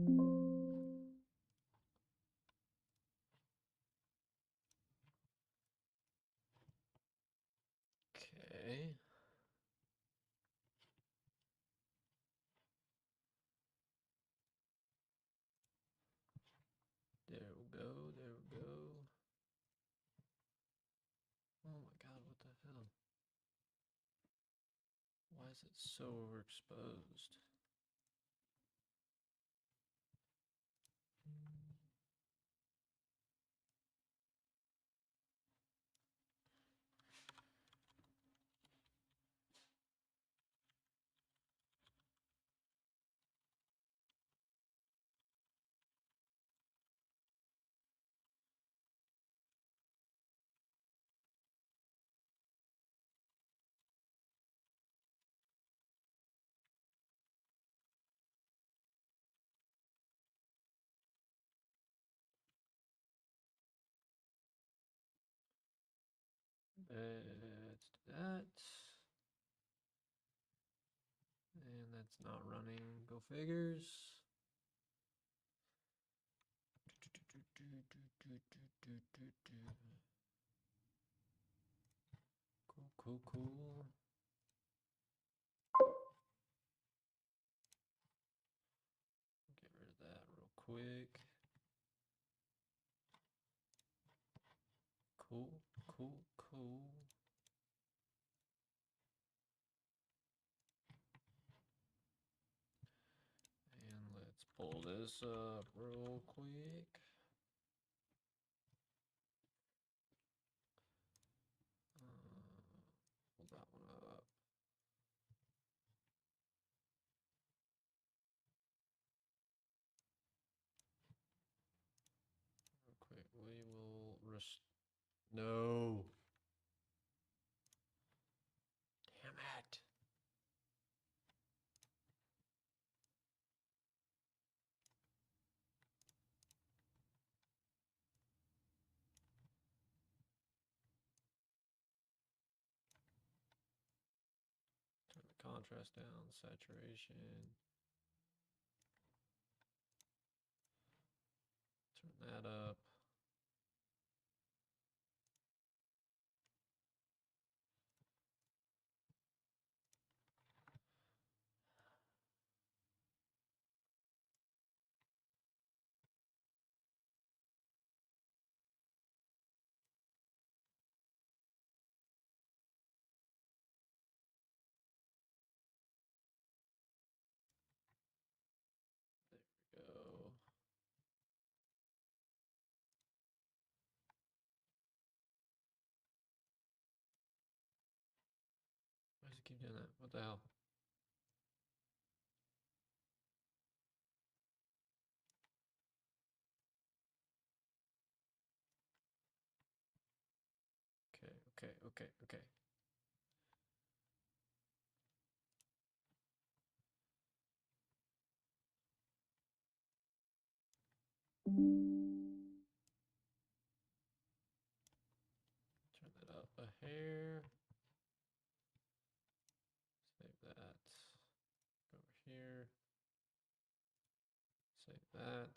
Okay. There we go, there we go. Oh my god, what the hell? Why is it so overexposed? Let's do that. And that's not running. Go figures. Cool, cool, cool. Get rid of that real quick. Cool, cool, cool. And let's pull this up real quick. Pull that one up. Real quick, we will no. Damn it. Turn the contrast down, saturation. Turn that up. There we go. Why does it keep doing that? What the hell? Okay, okay, okay, okay. Turn that up a hair. Save that. Go over here. Save that.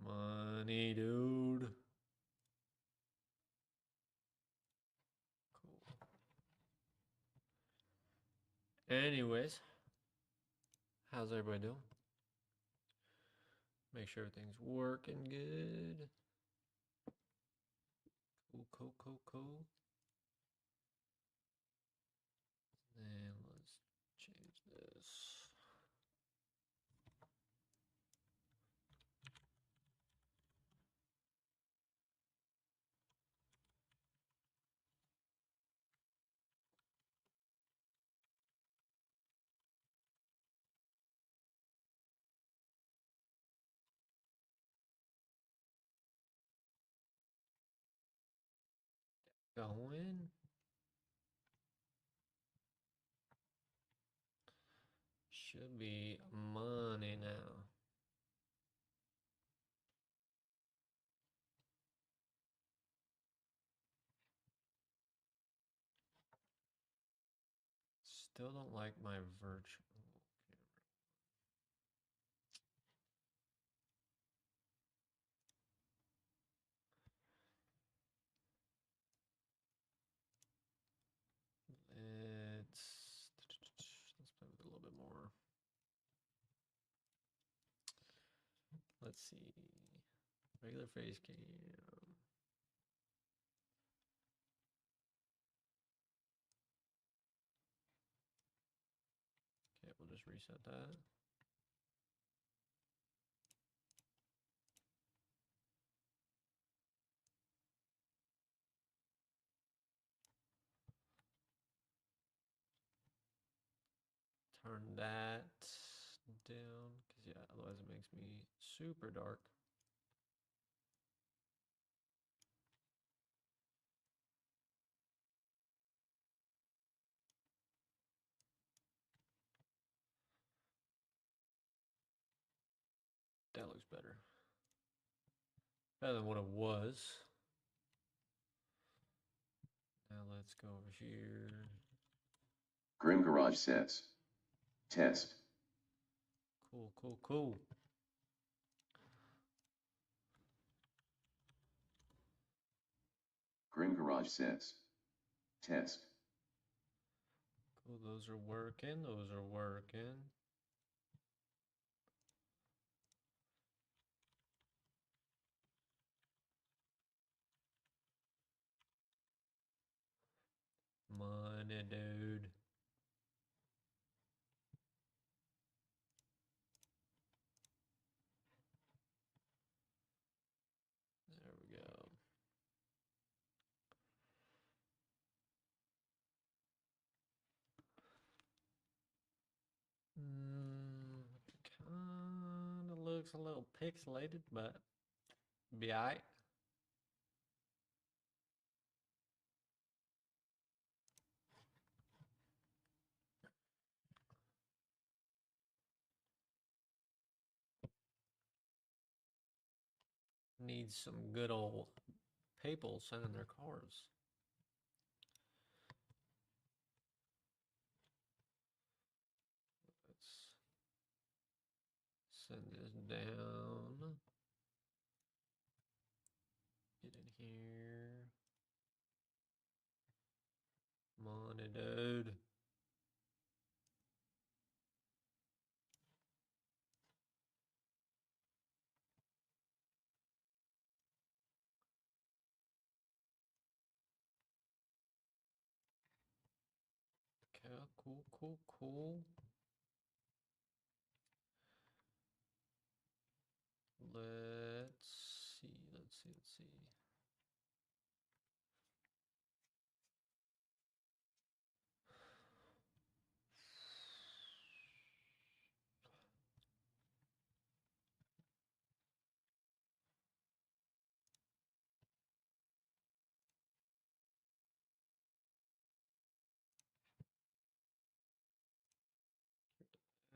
Money, dude. Cool. Anyways, how's everybody doing? Make sure everything's working good. Cool, cool, cool, cool. Then let's change this. Going. Should be money now. Still don't like my virtual camera. Let's see. Regular face cam. Okay, we'll just reset that. Turn that down, because yeah, otherwise it makes me super dark. That looks better. Better than what it was. Now let's go over here. Grim Garage says. Test. Cool, cool, cool. Grim Garage says. Test. Cool, those are working, those are working. Money, dude. There we go. Kind of looks a little pixelated, but be alright. Needs some good old people sending their cars. Let's send this down. Get in here. Money, dude. Okay, cool, cool, cool. Let's see, let's see, let's see.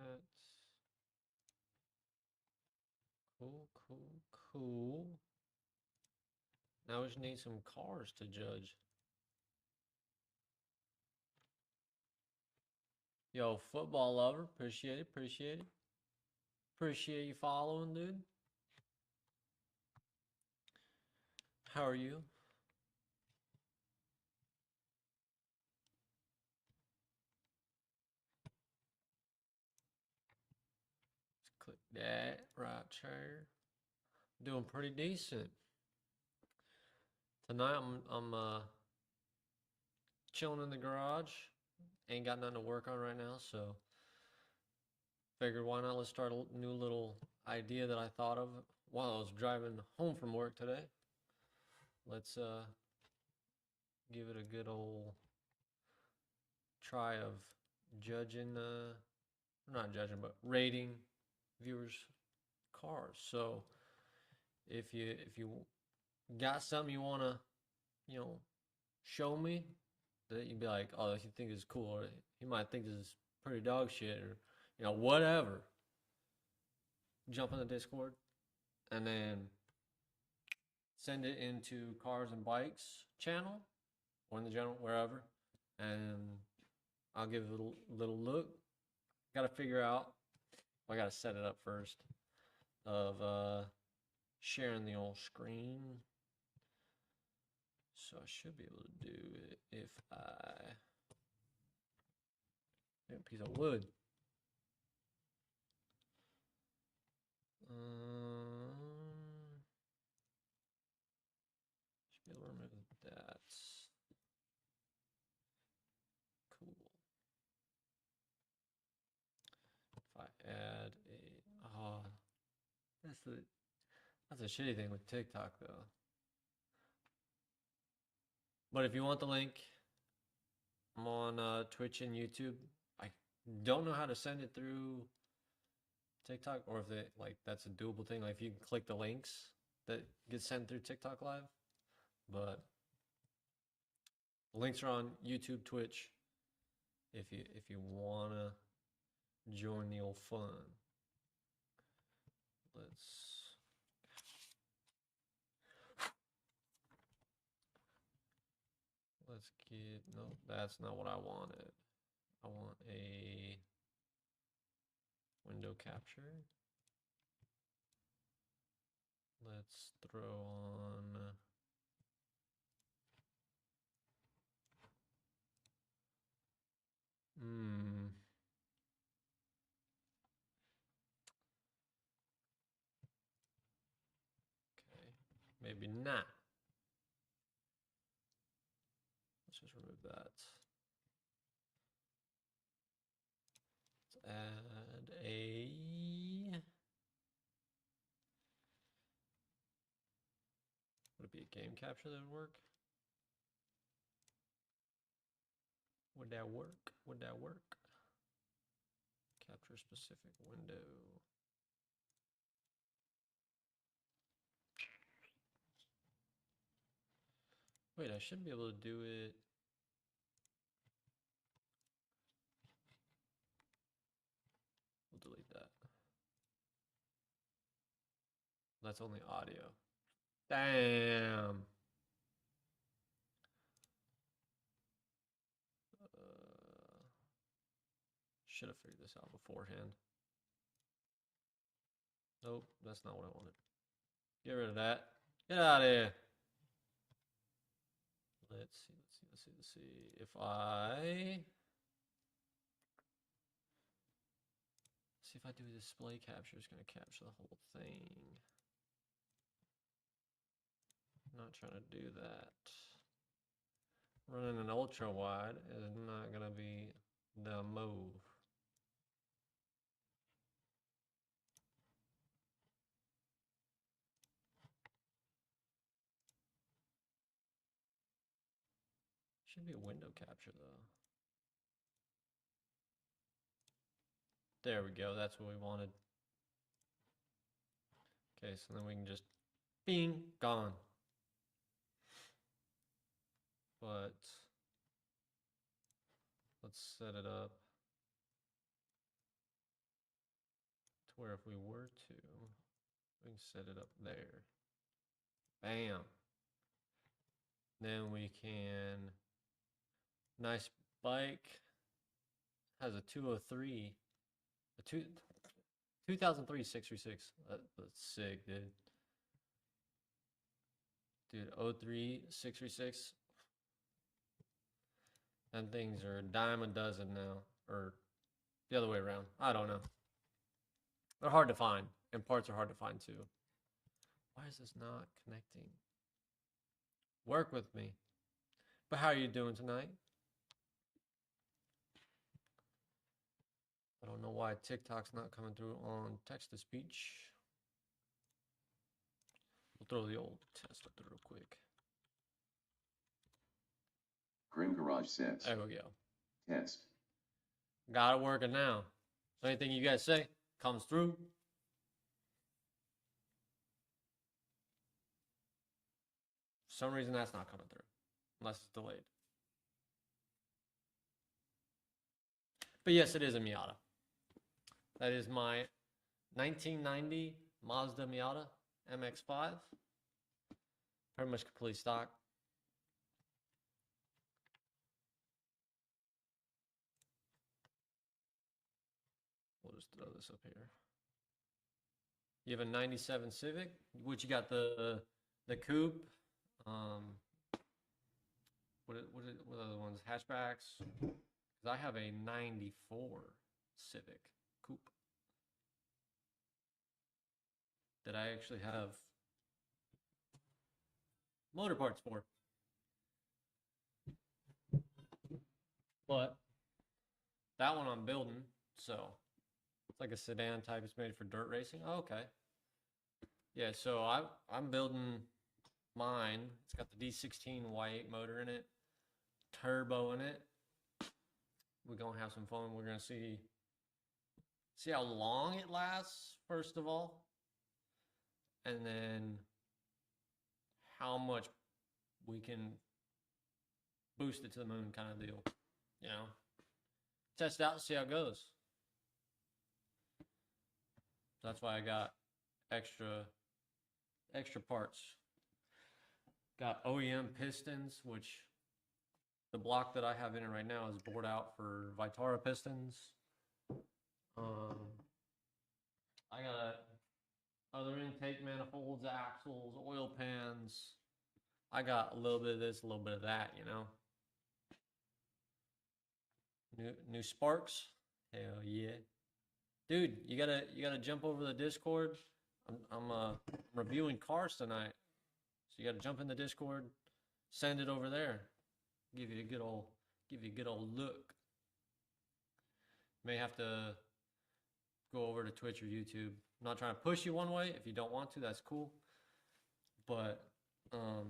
That's cool, cool, cool. Now we just need some cars to judge. Yo, football lover, appreciate it, appreciate it. Appreciate you following, dude. How are you? Let's click that right there. Doing pretty decent. Tonight I'm chilling in the garage. Ain't got nothing to work on right now, so figured why not let's start a new little idea that I thought of while I was driving home from work today. Let's give it a good old try of judging not judging but rating viewers cars. So if you got something you want to, you know, show me that you'd be like, oh, you think is cool, or you might think this is pretty dog shit, or you know, whatever, jump in the Discord and then send it into Cars and Bikes channel or in the general wherever, and I'll give it a little look. Got to figure out. I got to set it up first of sharing the old screen. So I should be able to do it if I get a piece of wood. add a. Oh, that's a shitty thing with TikTok though. But if you want the link, I'm on Twitch and YouTube. I don't know how to send it through TikTok, or if it like that's a doable thing. Like if you can click the links that get sent through TikTok Live, but the links are on YouTube, Twitch. If you wanna join the old fun, let's get. No, that's not what I wanted. I want a window capture. Let's throw on. Hmm. Okay. Maybe not. Let's just remove that. Let's add a. Would it be a game capture that would work? Would that work? Would that work? Capture specific window. Wait, I should be able to do it. We'll delete that. That's only audio. Damn. Should have figured this out beforehand. Nope, that's not what I wanted. Get rid of that. Get out of here. Let's see. If I see if I do display capture, it's gonna capture the whole thing. I'm not trying to do that. Running an ultra wide is not gonna be the move. Should be a window capture though. There we go. That's what we wanted. Okay, so then we can just bing, gone. But let's set it up to where if we were to, we can set it up there. Bam. Then we can, nice bike, has a 203, a 2003 636. That's sick, dude. Dude, 03 636. And things are a dime a dozen now, or the other way around. I don't know. They're hard to find, and parts are hard to find too. Why is this not connecting? Work with me. But how are you doing tonight? I don't know why TikTok's not coming through on text-to-speech. We'll throw the old test up there real quick. Grim Garage says. There we go. Test. Got it working now. So anything you guys say comes through. For some reason that's not coming through, unless it's delayed. But yes, it is a Miata. That is my 1990 Mazda Miata MX-5. Pretty much complete stock. We'll just throw this up here. You have a 97 Civic, which you got the coupe. What are the ones? Hatchbacks. Because I have a 94 Civic coupe that I actually have motor parts for. But that one I'm building, so It's like a sedan type. It's made for dirt racing. Oh, okay. Yeah, so I'm building mine. It's got the D16 Y8 motor in it, turbo in it. We're gonna have some fun. We're gonna see how long it lasts, first of all, and then how much we can boost it to the moon kind of deal. You know? Test it out and see how it goes. That's why I got extra parts. Got OEM pistons, which the block that I have in it right now is bored out for Vitara pistons. I got other intake manifolds, axles, oil pans. I got a little bit of this, a little bit of that, you know. New sparks. Hell yeah. Dude, you gotta jump over the Discord. I'm reviewing cars tonight. So you gotta jump in the Discord, send it over there. Give you a good old look. May have to go over to Twitch or YouTube. I'm not trying to push you one way. If you don't want to, that's cool. But I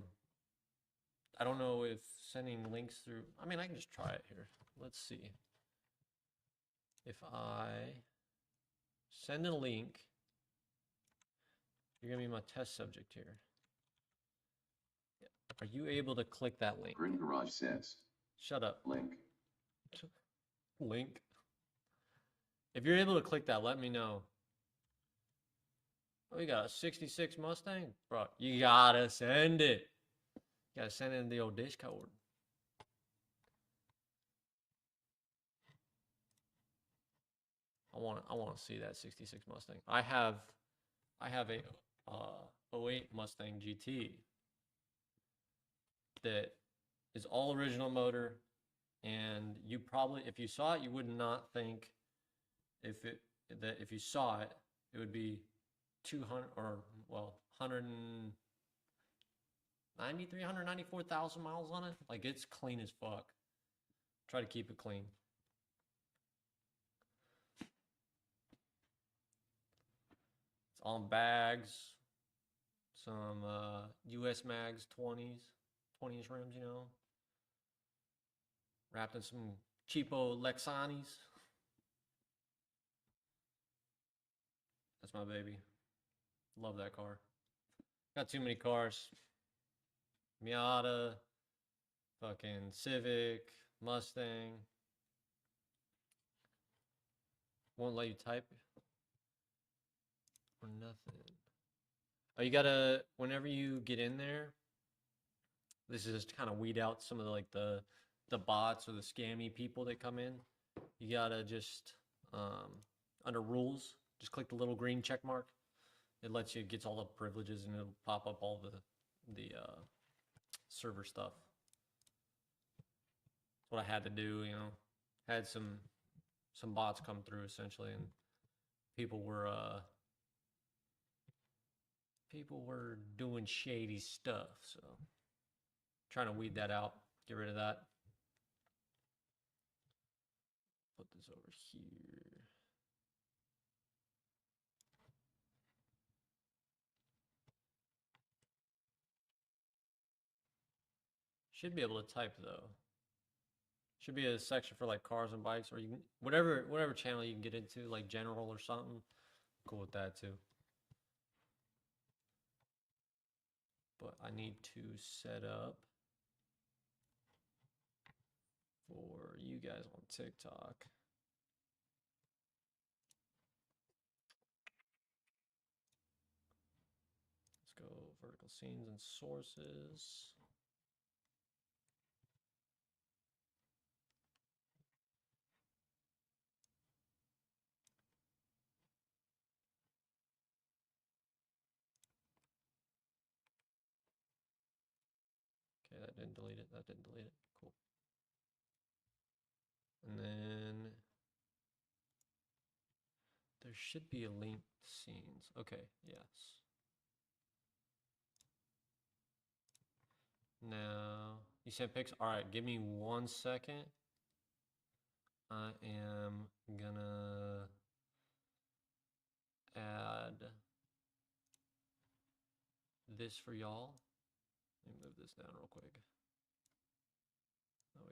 don't know if sending links through. I mean, I can just try it here. Let's see. If I send a link, you're gonna be my test subject here. Are you able to click that link? Grim Garage says. Shut up. Link. Link. If you're able to click that, let me know. Oh, you got a 66 Mustang? Bro, you gotta send it. You gotta send it in the old Discord. I want to see that 66 Mustang. I have a 08 Mustang GT that is all original motor, and you probably, if you saw it, you would not think if you saw it, it would be 200 or well 193, 194,000 miles on it. Like, it's clean as fuck. Try to keep it clean. It's on bags, some US mags 20-inch rims, you know. Wrapped in some cheapo Lexanis. That's my baby. Love that car. Got too many cars. Miata, fucking Civic, Mustang. Won't let you type or nothing. Oh, you gotta, whenever you get in there, this is just to kind of weed out some of the bots or the scammy people that come in. You gotta just under rules, just click the little green check mark. It lets you, it gets all the privileges, and it'll pop up all the server stuff. That's what I had to do, you know. Had some bots come through essentially, and people were doing shady stuff, so trying to weed that out, get rid of that. Put this over here. Should be able to type though. Should be a section for like cars and bikes, or you can whatever channel you can get into, like general or something. Cool with that too. But I need to set up for you guys on TikTok. Let's go vertical scenes and sources. Okay, that didn't delete it. That didn't delete it. Cool. And then there should be a linked scenes. Okay, yes. Now, you sent pics? All right, give me 1 second. I am gonna this for y'all. Let me move this down real quick. Let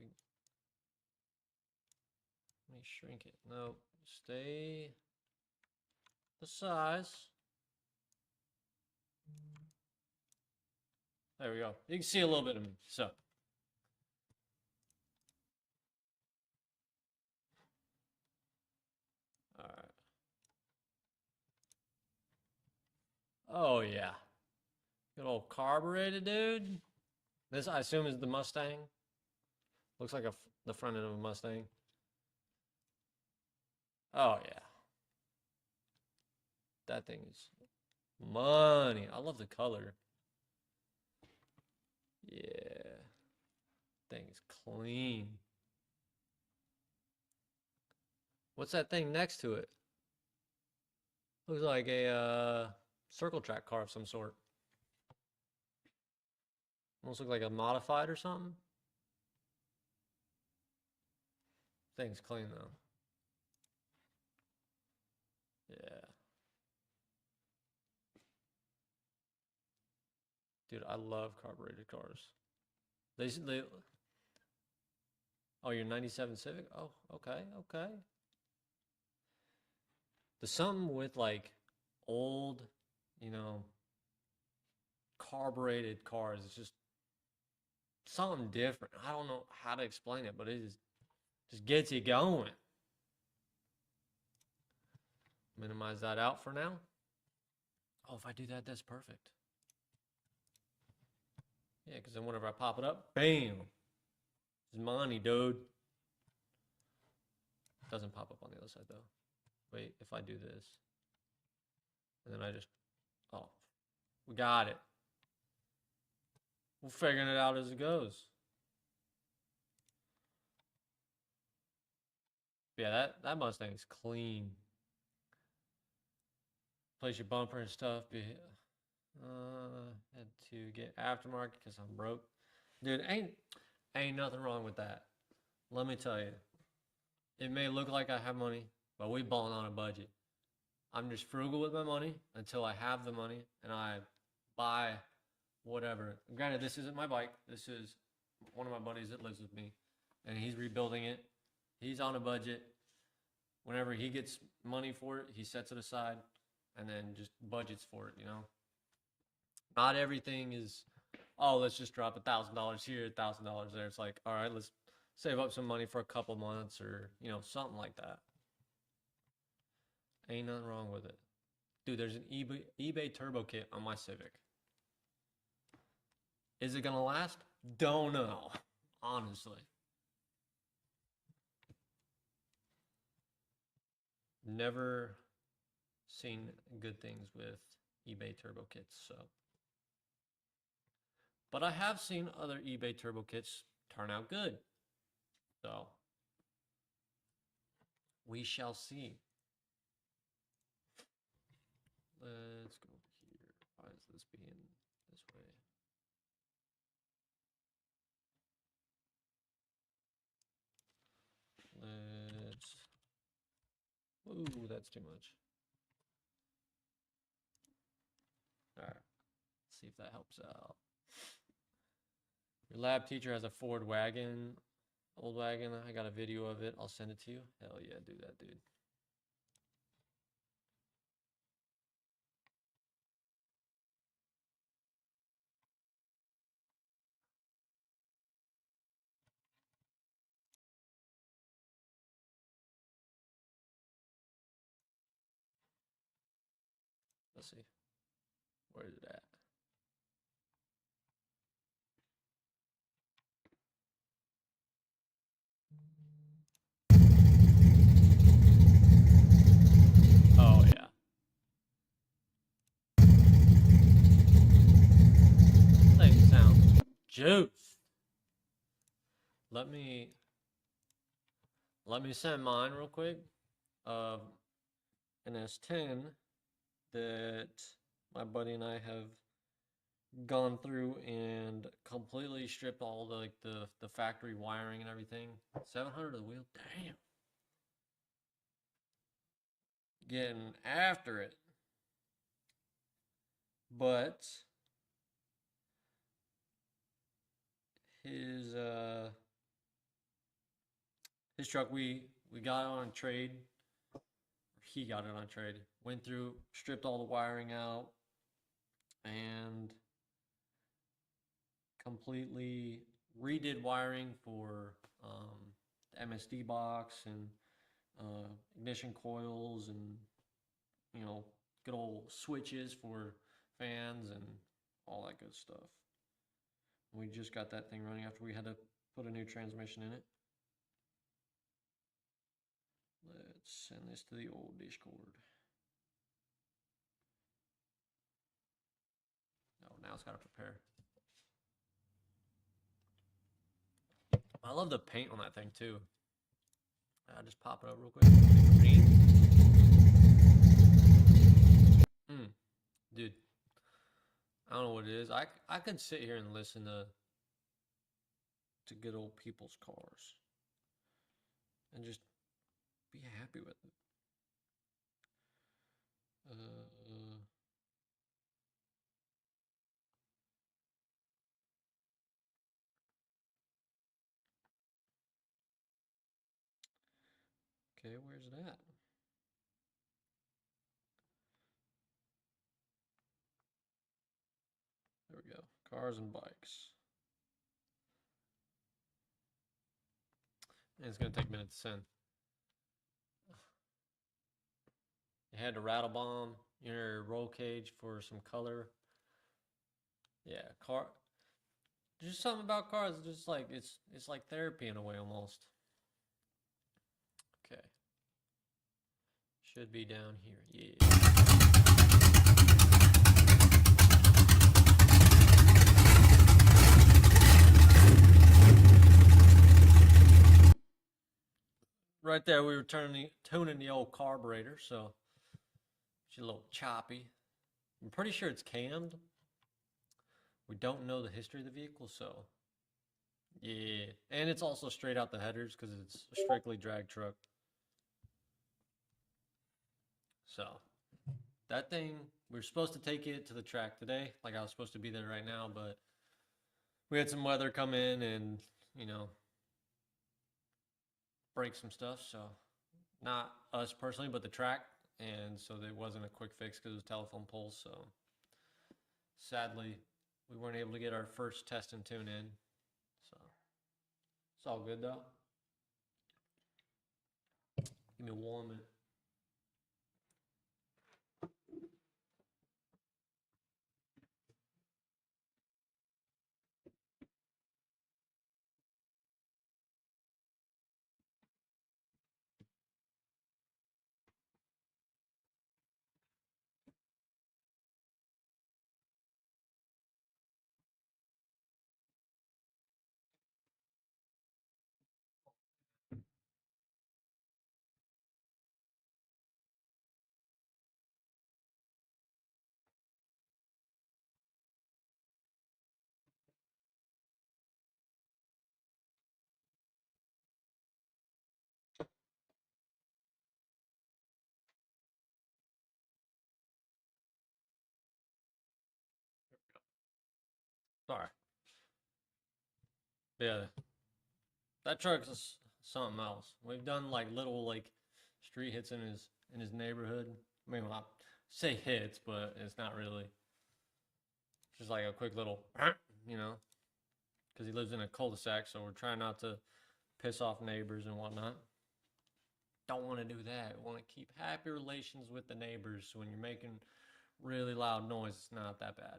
me shrink it. No, stay the size. There we go. You can see a little bit of me. So, all right. Oh yeah, good old carbureted, dude. This I assume is the Mustang. Looks like the front end of a Mustang. Oh yeah, that thing is money. I love the color. Yeah, thing is clean. What's that thing next to it? Looks like a circle track car of some sort. Almost look like a modified or something. Thing's clean though. Yeah. Dude, I love carbureted cars. They Oh, your 97 Civic? Oh, okay, okay. There's something with like old, you know, carbureted cars. It's just something different. I don't know how to explain it, but it just gets you going. Minimize that out for now. Oh, if I do that, that's perfect. Yeah, because then whenever I pop it up, bam. It's money, dude. Doesn't pop up on the other side though. Wait, if I do this, and then I just, oh, we got it. We're figuring it out as it goes. Yeah, that Mustang's clean. Place your bumper and stuff. Had to get aftermarket because I'm broke. Dude, ain't nothing wrong with that. Let me tell you. It may look like I have money, but we balling on a budget. I'm just frugal with my money until I have the money and I buy whatever. Granted, this isn't my bike. This is one of my buddies that lives with me, and he's rebuilding it. He's on a budget. Whenever he gets money for it, he sets it aside and then just budgets for it, you know? Not everything is, oh, let's just drop $1,000 here, $1,000 there. It's like, all right, let's save up some money for a couple months or, you know, something like that. Ain't nothing wrong with it. Dude, there's an eBay turbo kit on my Civic. Is it gonna last? Don't know, honestly. Never seen good things with eBay turbo kits, so. But I have seen other eBay turbo kits turn out good. So, we shall see. Let's go here. Why is this being this way? Let's. Ooh, that's too much. All right. See if that helps out. Your lab teacher has a Ford wagon, old wagon. I got a video of it. I'll send it to you. Hell yeah, do that, dude. Let's see. Where is it at? Oh yeah. Thing sounds juice. Let me send mine real quick of an S10 that my buddy and I have gone through and completely stripped all the like the factory wiring and everything. 700 of the wheel, damn. Getting after it. But his uh his truck we got it on a trade. He got it on a trade. Went through, stripped all the wiring out, and completely redid wiring for the MSD box and ignition coils and good old switches for fans and all that good stuff. We just got that thing running after we had to put a new transmission in it. Let's send this to the old Discord. Oh, now it's got to prepare. I love the paint on that thing too. I'll just pop it up real quick. Green. Dude, I don't know what it is. I could sit here and listen to good old people's cars and just be happy with it. Okay, where's that? There we go. Cars and bikes. And it's gonna take a minute to send. You had to rattle bomb your roll cage for some color. Yeah, car. Just something about cars. Just like it's like therapy in a way almost. Okay, should be down here. Yeah. Right there, we were tuning the old carburetor, so it's a little choppy. I'm pretty sure it's cammed. We don't know the history of the vehicle, so yeah. And it's also straight out the headers because it's a strictly drag truck. So that thing, we were supposed to take it to the track today. Like I was supposed to be there right now, but we had some weather come in and, break some stuff. So not us personally, but the track. And so it wasn't a quick fix because it was telephone poles. So sadly, we weren't able to get our first test and tune in. So it's all good though. Give me 1 minute. Sorry. Yeah, that truck's something else. We've done like little street hits in his neighborhood. I mean, well, I say hits, but it's not really. Just like a quick little, you know, because he lives in a cul-de-sac, so we're trying not to piss off neighbors and whatnot. Don't want to do that. We want to keep happy relations with the neighbors. So when you're making really loud noise, it's not that bad.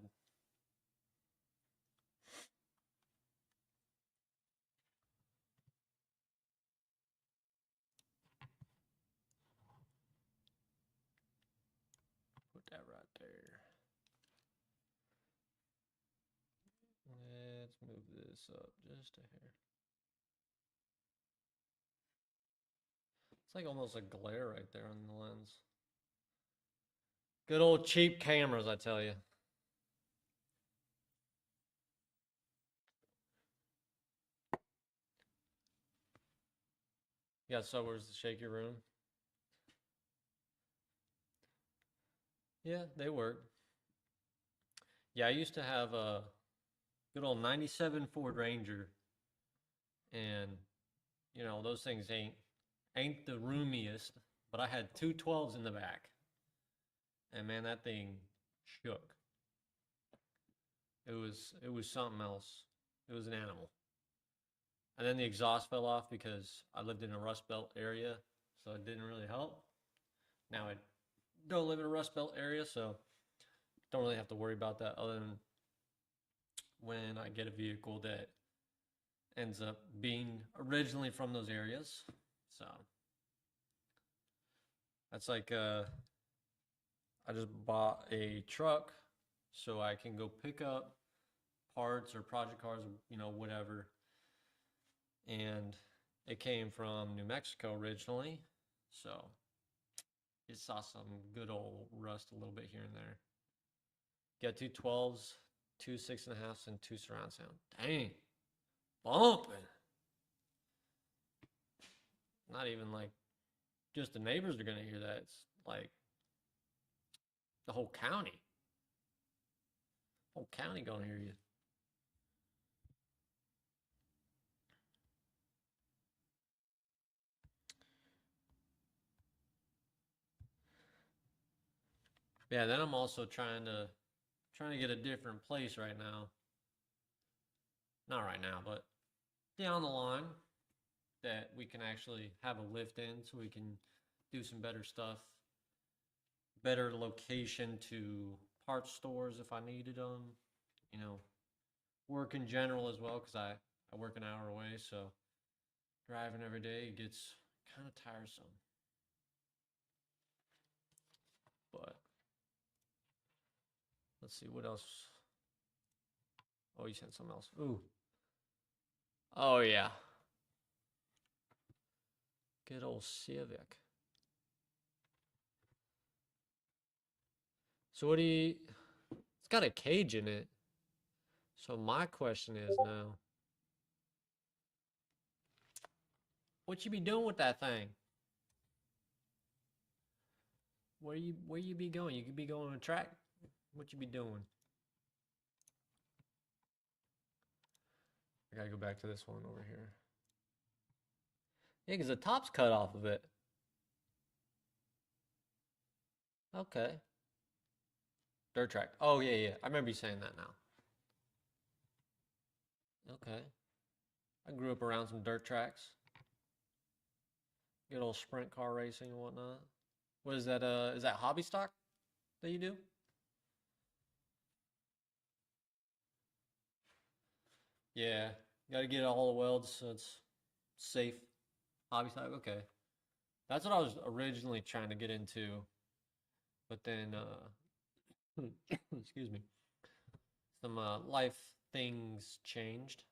Put that right there. Let's move this up just a hair. It's like almost a glare right there on the lens. Good old cheap cameras, I tell you. You got subwoofers to shake your room? Yeah, they work. Yeah, I used to have a good old 97 Ford Ranger. And, you know, those things ain't the roomiest, but I had two 12s in the back. And man, that thing shook. It was something else. It was an animal. And then the exhaust fell off because I lived in a Rust Belt area, so it didn't really help. Now I don't live in a Rust Belt area, so don't really have to worry about that other than when I get a vehicle that ends up being originally from those areas. So that's like I just bought a truck so I can go pick up parts or project cars, you know, whatever. And it came from New Mexico originally, so it saw some good old rust a little bit here and there. Got two 12s, two 6.5s, and two surround sound. Dang, bumping. Not even like just the neighbors are gonna hear that. It's like the whole county. Whole county gonna hear you. Yeah, then I'm also trying to get a different place right now. Not right now, but down the line that we can actually have a lift in so we can do some better stuff. Better location to parts stores if I needed them. You know, work in general as well because I work an hour away, so driving every day gets kind of tiresome. But let's see what else. Oh, you sent something else. Ooh. Oh yeah. Good old Civic. So what do you? It's got a cage in it. So my question is now, what you be doing with that thing? Where you be going? You could be going on a track. What you be doing? I gotta go back to this one over here. Yeah, because the top's cut off of it. Okay. Dirt track. Oh yeah, yeah. I remember you saying that now. Okay. I grew up around some dirt tracks. Good old sprint car racing and whatnot. What is that? Is that hobby stock that you do? Yeah. Got to get all the welds so it's safe. Hobby stock. Okay. That's what I was originally trying to get into, but then, excuse me, some life things changed.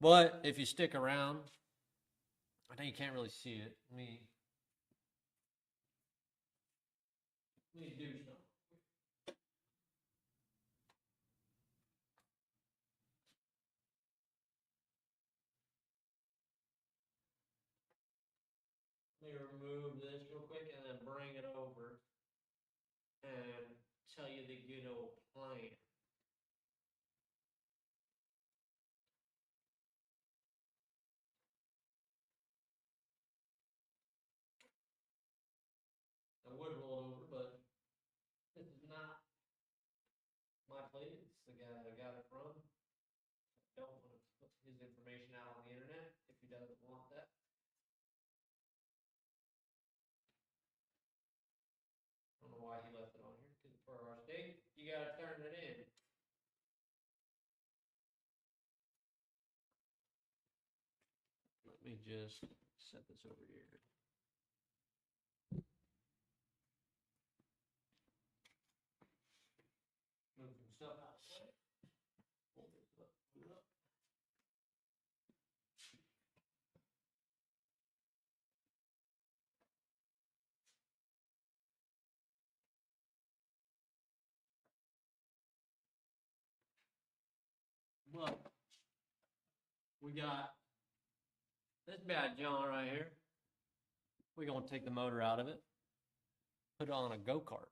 But if you stick around, I know you can't really see it. Let me do something. Let me remove this real quick and then bring it over and tell you the good old plan. I would roll it over, but this is not my plate. It's the guy I got it from. I don't want to put his information out on the internet if he doesn't want that. I don't know why he left it on here, because for our state, you gotta turn it in. Let me just set this over here. Move some stuff out of the way. Pull this up, pull it up. But we got this bad John right here. We're gonna take the motor out of it, put it on a go-kart.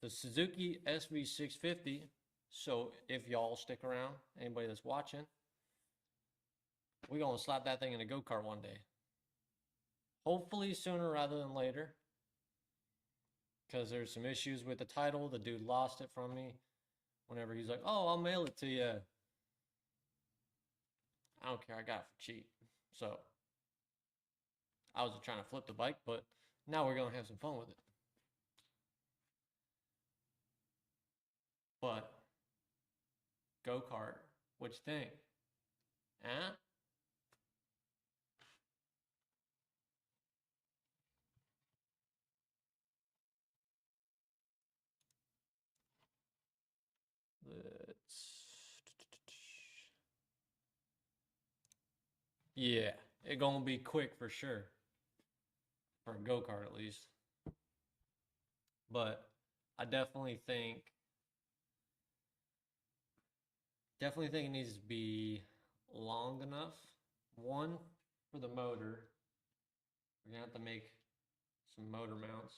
The Suzuki SV650 So if y'all stick around, anybody that's watching, we're gonna slap that thing in a go-kart one day. Hopefully sooner rather than later. Because there's some issues with the title. The dude lost it from me. Whenever he's like, "Oh, I'll mail it to you." I don't care. I got it for cheap. So I was trying to flip the bike, but now we're gonna have some fun with it. But go-kart, what you think? Huh? Let's... Yeah, it gonna be quick for sure. For a go-kart at least. But I definitely think it needs to be long enough. One, for the motor. We're gonna have to make some motor mounts.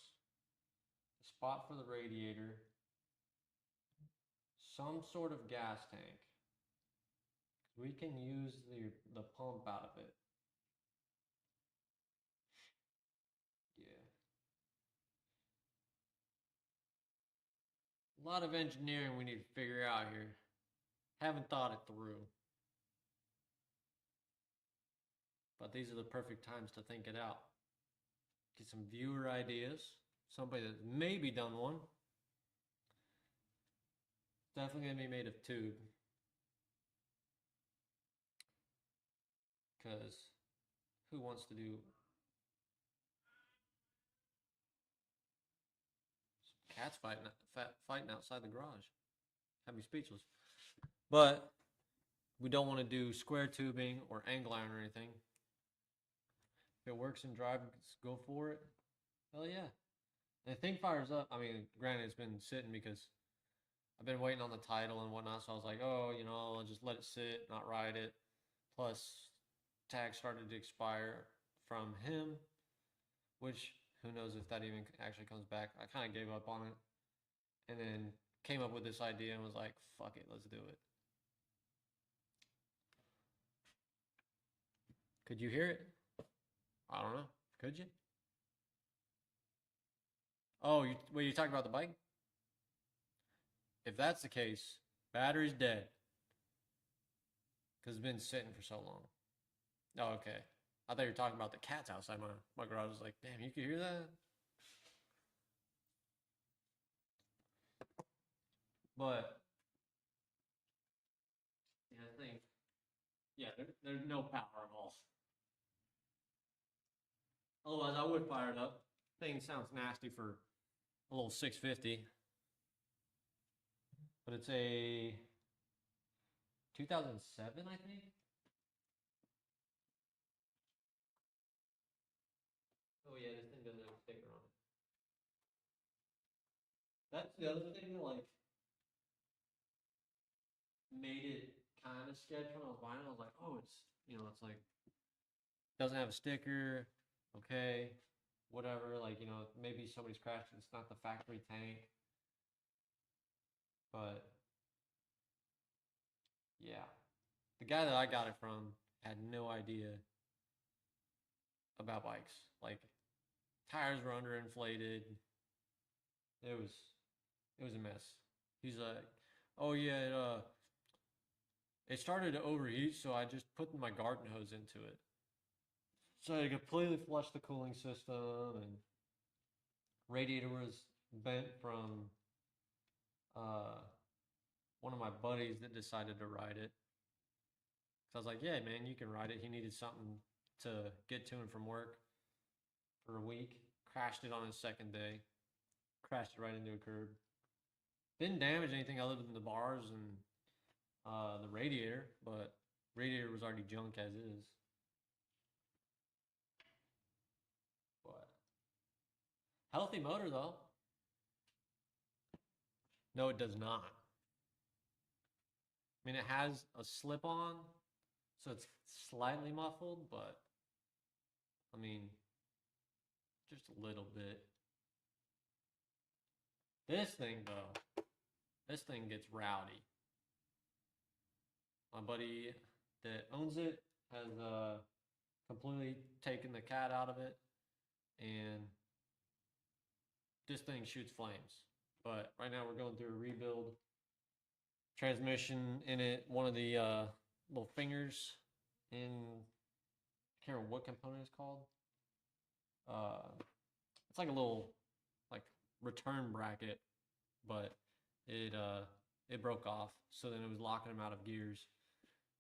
A spot for the radiator. Some sort of gas tank. We can use the pump out of it. Yeah. A lot of engineering we need to figure out here. Haven't thought it through. But these are the perfect times to think it out. Get some viewer ideas. Somebody that's maybe done one. Definitely gonna be made of tube. Because who wants to do cats fighting outside the garage? Have me speechless. But we don't want to do square tubing or angle iron or anything. If it works in drive, go for it. Hell yeah. And the thing fires up. I mean, granted, it's been sitting because I've been waiting on the title and whatnot. So I was like, oh, I'll just let it sit, not ride it. Plus, tag started to expire from him, which who knows if that even actually comes back. I kind of gave up on it. And then came up with this idea and was like, fuck it, let's do it. Could you hear it? I don't know. Could you? Oh, you talking about the bike? If that's the case, battery's dead. Because it's been sitting for so long. Oh, okay. I thought you were talking about the cats outside my garage. I was like, damn, you could hear that? But, yeah, I think, yeah, there's no power at all. Otherwise, I would fire it up. Thing sounds nasty for a little 650. But it's a 2007, I think. Oh yeah, this thing doesn't have a sticker on it. That's the other thing that like made it kind of sketch when I was buying it. I was like, oh, it's like doesn't have a sticker. Okay, whatever. Like maybe somebody's crashed it. It's not the factory tank, but yeah, the guy that I got it from had no idea about bikes. Like tires were underinflated. It was it was a mess. He's like, oh yeah, it started to overheat, so I just put my garden hose into it. So I completely flushed the cooling system, and radiator was bent from uh, one of my buddies that decided to ride it. So I was like, yeah, man, you can ride it. He needed something to get to and from work for a week. Crashed it on his second day. Crashed it right into a curb. Didn't damage anything other than the bars and the radiator, but radiator was already junk as is. But healthy motor though. No, it does not. I mean, it has a slip on, so it's slightly muffled, but I mean, just a little bit. This thing though, this thing gets rowdy. My buddy that owns it has completely taken the cat out of it, and this thing shoots flames. But right now we're going through a rebuild. Transmission in it, one of the little fingers in, I can't remember what component it's called. It's like a little like return bracket, but it broke off. So then it was locking them out of gears.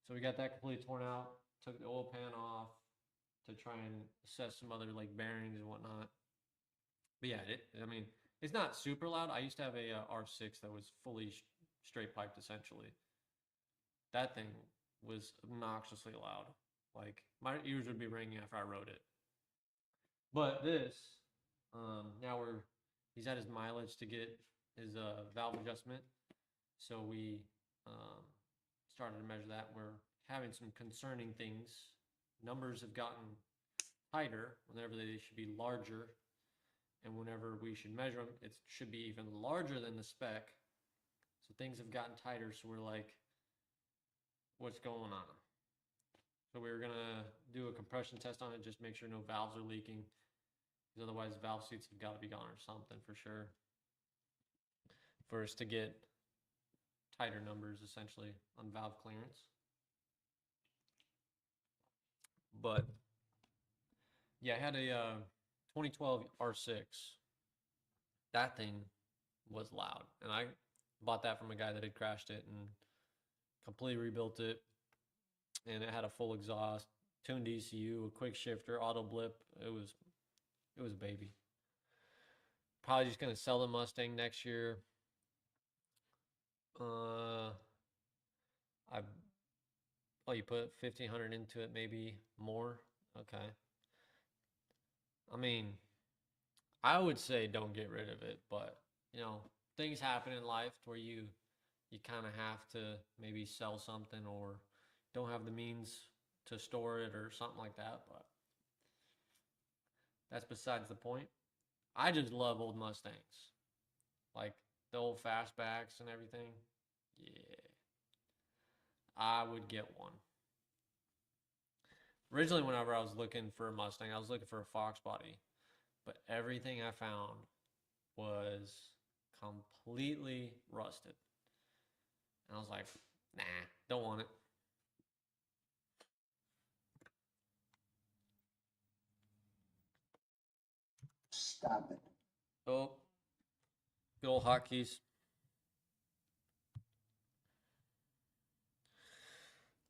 So we got that completely torn out. Took the oil pan off to try and assess some other like bearings and whatnot. But yeah, I mean, it's not super loud. I used to have a R6 that was fully straight piped essentially. That thing was obnoxiously loud. Like my ears would be ringing after I rode it. But this, now he's at his mileage to get his valve adjustment. So we um, started to measure that. We're having some concerning things. Numbers have gotten tighter whenever they should be larger, and whenever we should measure them, it should be even larger than the spec. So things have gotten tighter. So we're like, what's going on? So we were gonna do a compression test on it, just make sure no valves are leaking, because otherwise valve seats have got to be gone or something for sure. For us to get tighter numbers essentially on valve clearance. But yeah, I had a 2012 R6. That thing was loud, and I bought that from a guy that had crashed it and completely rebuilt it. And it had a full exhaust, tuned ECU, a quick shifter, auto blip. It was a baby. Probably just gonna sell the Mustang next year. I you put 1,500 into it, maybe more. Okay. I mean, I would say don't get rid of it, but things happen in life where you kind of have to maybe sell something or don't have the means to store it or something like that, but that's besides the point. I just love old Mustangs. Like the old fastbacks and everything. Yeah. I would get one. Originally, whenever I was looking for a Mustang, I was looking for a Fox body, but everything I found was completely rusted. And I was like, nah, don't want it. Stop it. Oh, good old hotkeys.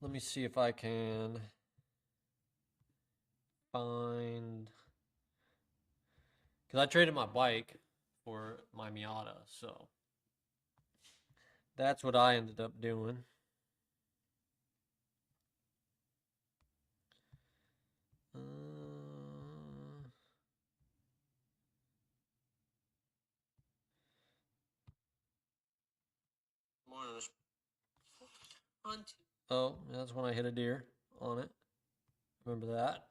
Let me see if I can find, because I traded my bike for my Miata, so that's what I ended up doing. Oh, that's when I hit a deer on it. Remember that?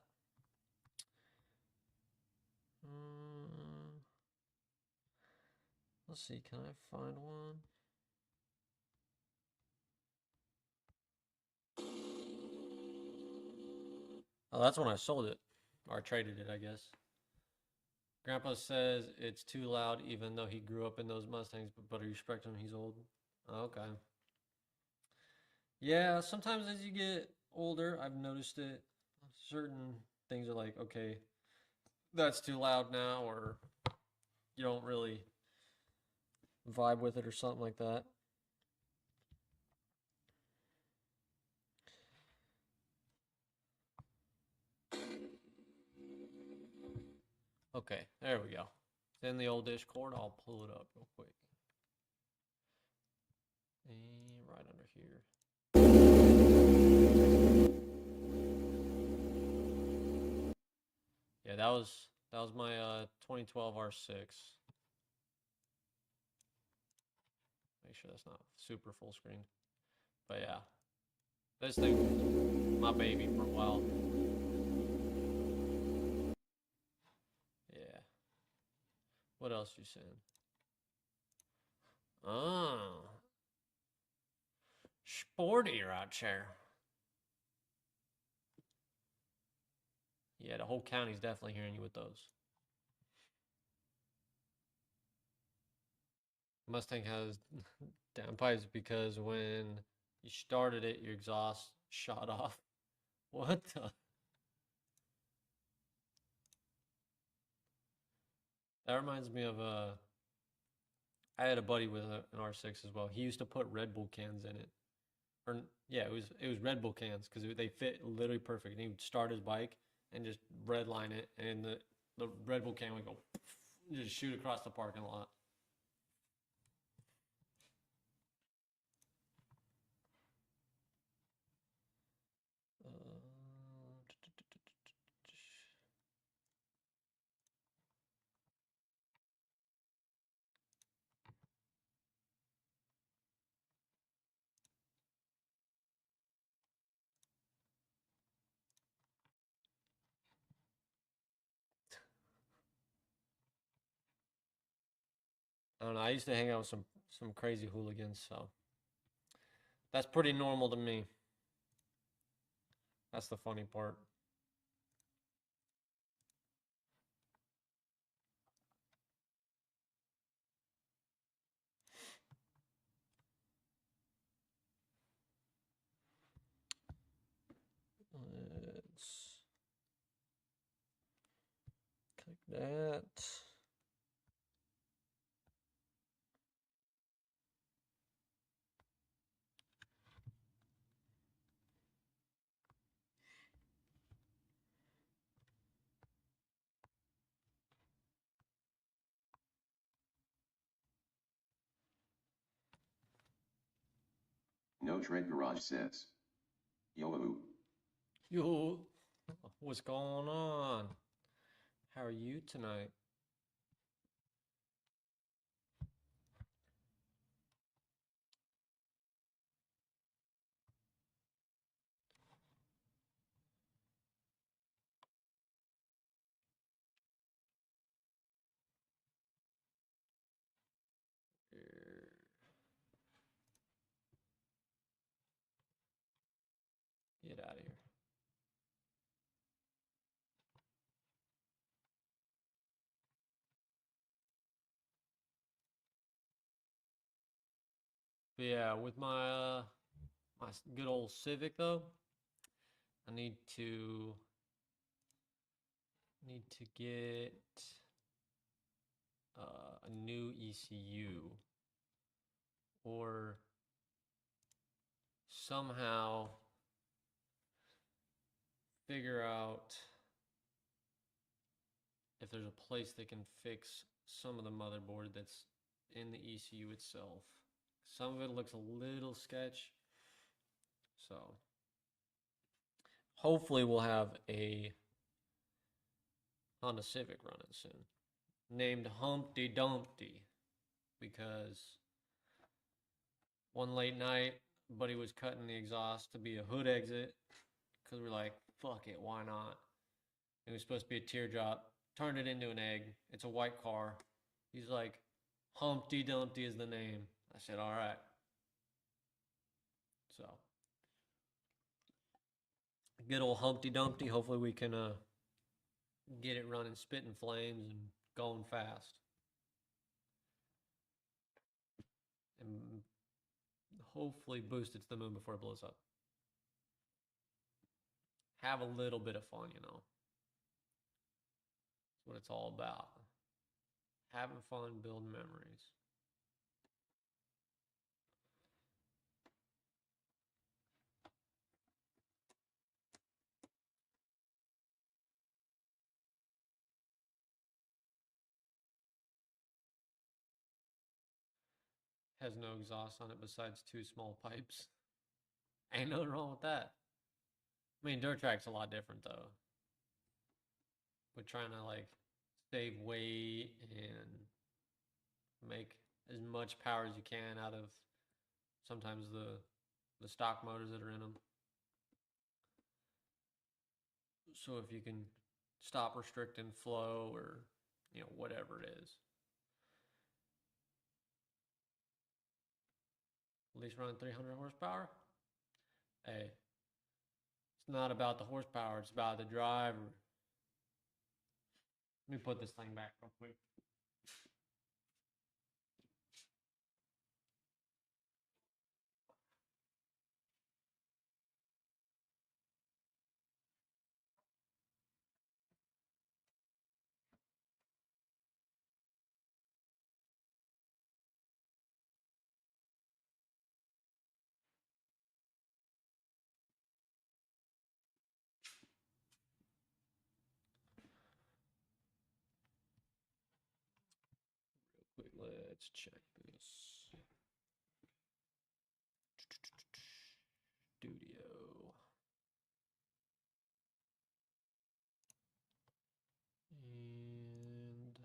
Let's see, can I find one? Oh, that's when I sold it. Or traded it, I guess. Grandpa says it's too loud even though he grew up in those Mustangs, but you respect him, he's old. Okay. Yeah, sometimes as you get older, I've noticed it. Certain things are like, okay, that's too loud now, or you don't really vibe with it or something like that. Okay, there we go. Then the old Discord, I'll pull it up real quick. And right under here. Yeah, that was my 2012 R6. Make sure that's not super full screen. But yeah, this thing, my baby for a while. Yeah. What else you saying? Oh, Sporty right there. Yeah, the whole county's definitely hearing you with those. Mustang has downpipes because when you started it, your exhaust shot off. What the? That reminds me of I had a buddy with an R6 as well. He used to put Red Bull cans in it. Or yeah, it was Red Bull cans because they fit literally perfect. And he would start his bike and just redline it, and the Red Bull can would go just shoot across the parking lot. I don't know. I used to hang out with some crazy hooligans, so that's pretty normal to me. That's the funny part. Let's click that. No Tread Garage says. Yo. Yo, what's going on? How are you tonight? Get out of here. But yeah, with my good old Civic though, I need to get a new ECU or somehow figure out if there's a place that can fix some of the motherboard that's in the ECU itself. Some of it looks a little sketch, so hopefully we'll have a Honda Civic running soon, named Humpty Dumpty, because one late night, buddy was cutting the exhaust to be a hood exit because we're like, fuck it, why not? It was supposed to be a teardrop. Turned it into an egg. It's a white car. He's like, Humpty Dumpty is the name. I said, all right. So, good old Humpty Dumpty. Hopefully, we can get it running, spitting flames, and going fast. And hopefully, boost it to the moon before it blows up. Have a little bit of fun, That's what it's all about. Having fun, building memories. Has no exhaust on it besides two small pipes. Ain't nothing wrong with that. I mean, dirt track's a lot different though. We're trying to like save weight and make as much power as you can out of sometimes the stock motors that are in them. So if you can stop restricting flow or whatever it is, at least running 300 horsepower. Hey, it's not about the horsepower, it's about the driver. Let me put this thing back real quick. Real quick, let's check this. Studio. And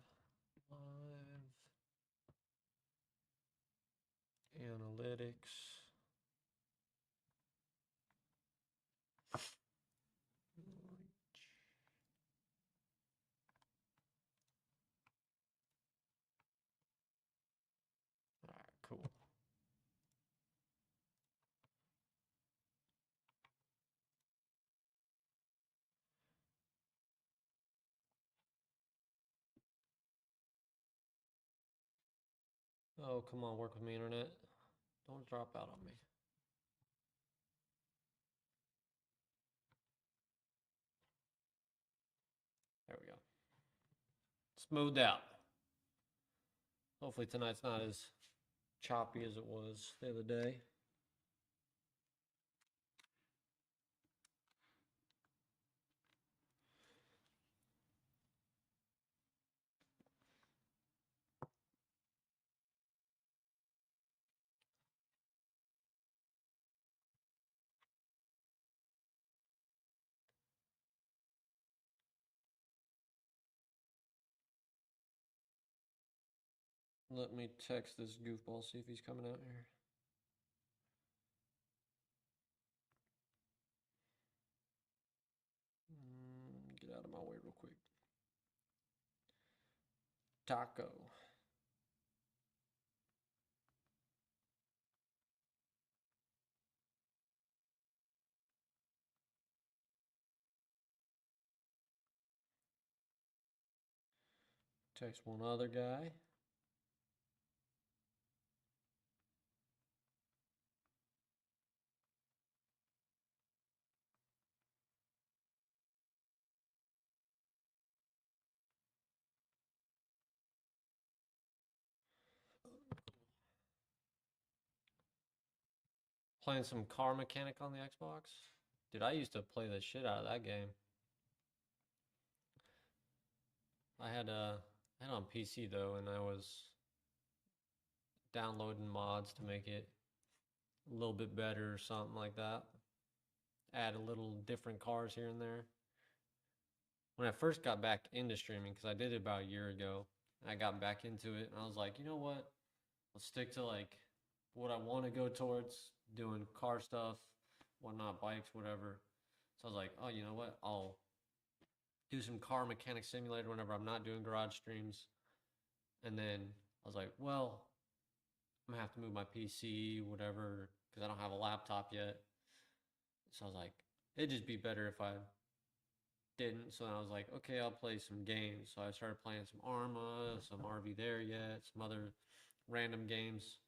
live analytics. All right, cool. Oh, come on, work with me, internet. Don't drop out on me. There we go. Smoothed out. Hopefully tonight's not as choppy as it was the other day. Let me text this goofball, see if he's coming out here. Get out of my way real quick. Taco. Text one other guy. Playing some Car Mechanic on the Xbox. Dude, I used to play the shit out of that game. I had it on PC though, and I was downloading mods to make it a little bit better or something like that. Add a little different cars here and there. When I first got back into streaming, because I did it about a year ago, I got back into it, and I was like, you know what? Let's stick to like what I want to go towards, doing car stuff, whatnot, bikes, whatever. So I was like, oh, you know what? I'll do some car mechanic simulator whenever I'm not doing garage streams. And then I was like, well, I'm gonna have to move my PC, whatever, because I don't have a laptop yet. So I was like, it'd just be better if I didn't. So I was like, okay, I'll play some games. So I started playing some Arma, some RV There Yet, some other random games.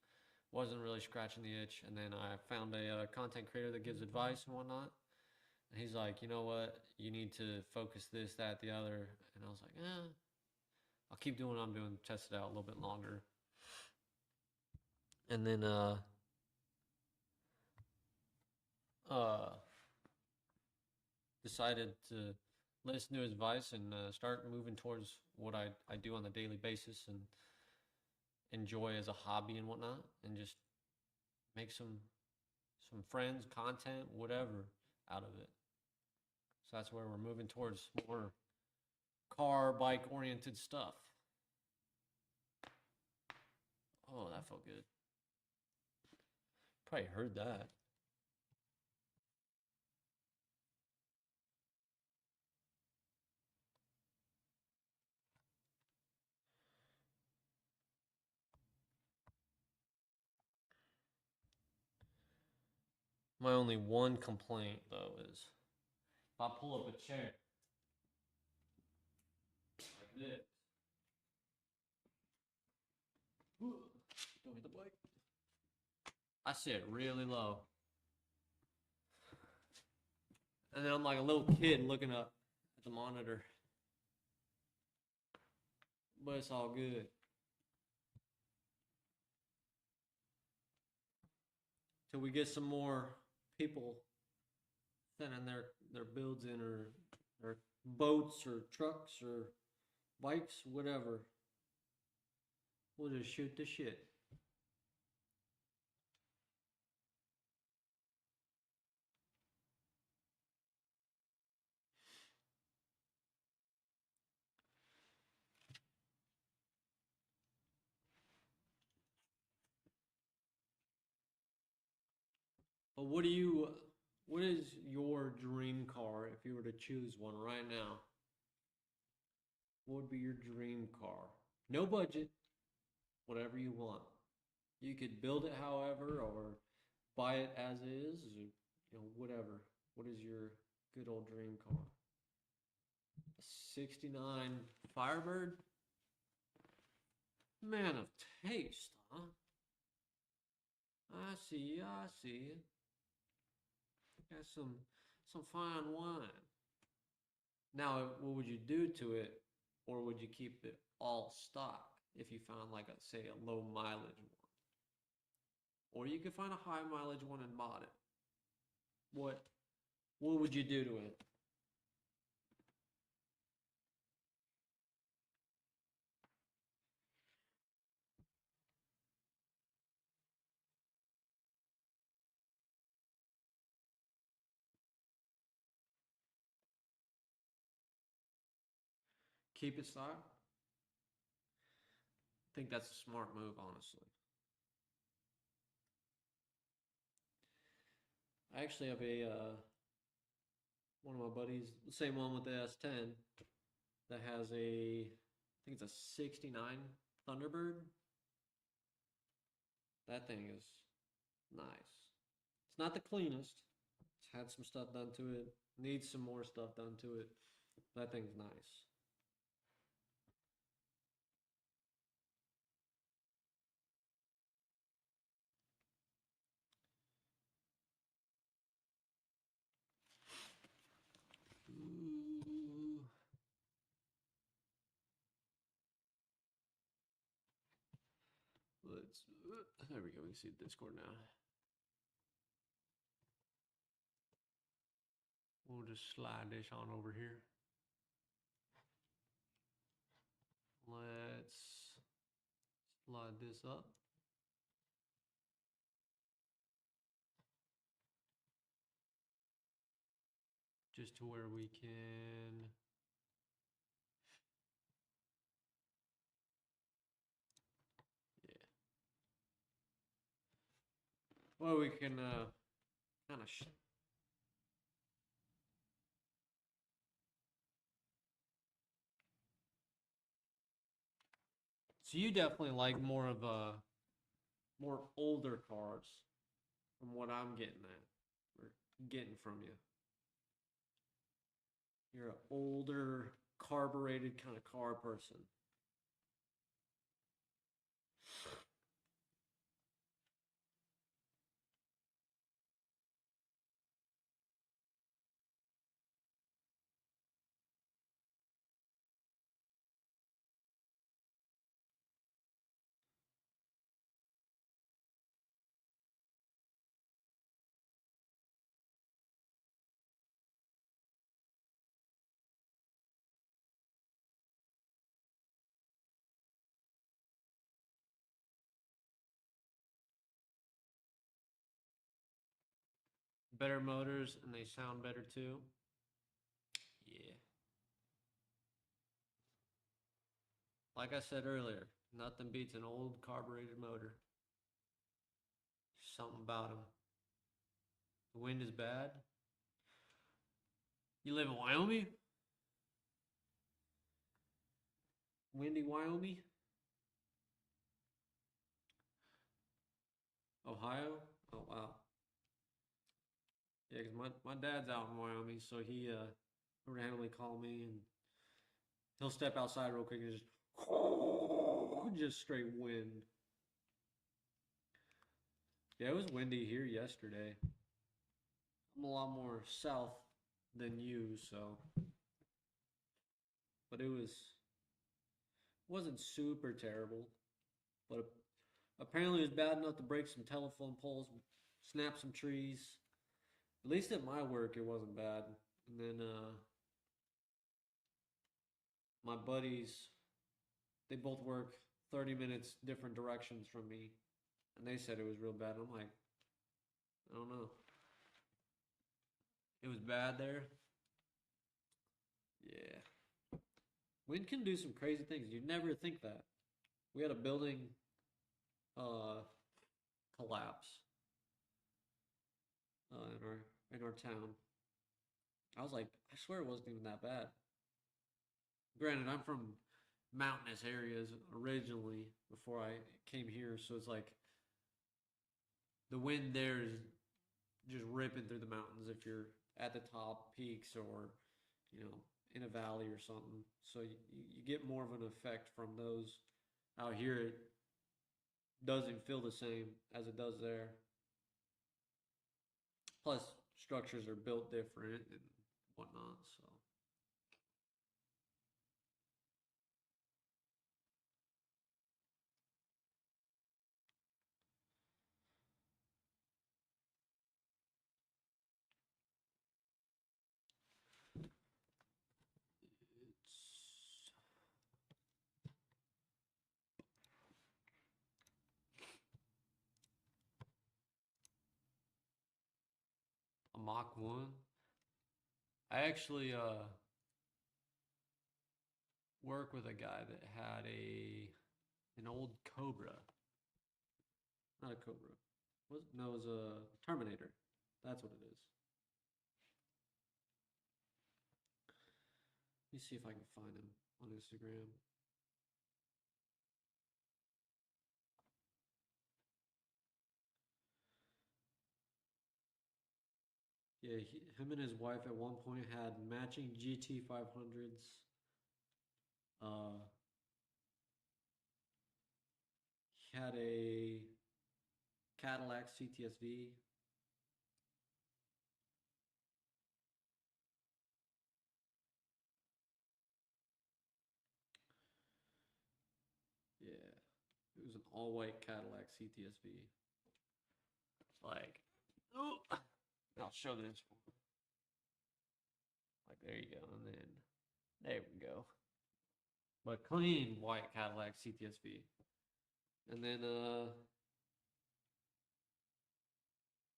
Wasn't really scratching the itch. And then I found a content creator that gives advice and whatnot. And he's like, you know what? You need to focus this, that, the other. And I was like, I'll keep doing what I'm doing, test it out a little bit longer. And then decided to listen to his advice and start moving towards what I do on a daily basis and enjoy as a hobby and whatnot, and just make some friends, content, whatever out of it. So that's where we're moving towards more car, bike oriented stuff. Oh, that felt good. Probably heard that. My only one complaint though is if I pull up a chair like this. Ooh, don't hit the bike. I sit really low. And then I'm like a little kid looking up at the monitor. But it's all good. Till we get some more people sending their builds in or boats or trucks or bikes, whatever. We'll just shoot the shit. But what is your dream car if you were to choose one right now? What would be your dream car? No budget, whatever you want. You could build it however or buy it as is, or, whatever. What is your good old dream car? A 69 Firebird? Man of taste, huh? I see you, I see you. Got some fine wine. Now, what would you do to it, or would you keep it all stock if you found like a say a low mileage one, or you could find a high mileage one and bought it? What would you do to it? Keep it stock? I think that's a smart move, honestly. I actually have a one of my buddies, the same one with the S10, that has I think it's a 69 Thunderbird. That thing is nice. It's not the cleanest. It's had some stuff done to it. Needs some more stuff done to it. That thing's nice. Ooh. There we go. We can see the Discord now. We'll just slide this on over here. Let's slide this up. Just to where we can. Yeah. Well, we can kind of. So you definitely like more of more older cars from what I'm getting at or getting from you. You're an older, carbureted kind of car person. Better motors and they sound better too. Yeah. Like I said earlier, nothing beats an old carbureted motor. Something about them. The wind is bad. You live in Wyoming? Windy Wyoming? Ohio? Oh, wow. Yeah, because my dad's out in Wyoming, so he randomly call me and he'll step outside real quick and just straight wind. Yeah, it was windy here yesterday. I'm a lot more south than you, so but it wasn't super terrible. But apparently it was bad enough to break some telephone poles, snap some trees. At least at my work it wasn't bad. And then my buddies, they both work 30 minutes different directions from me, and they said it was real bad. I'm like, I don't know. It was bad there. Yeah. Wind can do some crazy things. You'd never think that. We had a building uh, collapse in our town. I was like, I swear it wasn't even that bad. Granted, I'm from mountainous areas originally before I came here, so it's like the wind there is just ripping through the mountains if you're at the top peaks or you know in a valley or something. So you get more of an effect from those. Out here, it doesn't feel the same as it does there. Plus, structures are built different and whatnot. So it's a Mach 1. I actually work with a guy that had an old Cobra. Not a Cobra. Was no, it was a Terminator. That's what it is. Let me see if I can find him on Instagram. Yeah, him and his wife at one point had matching GT 500s. Uh, he had a Cadillac CTSV. Yeah, it was an all-white Cadillac CTSV. Like, oh, I'll show this one. Like, there you go, and then there we go. But clean white Cadillac CTSV. And then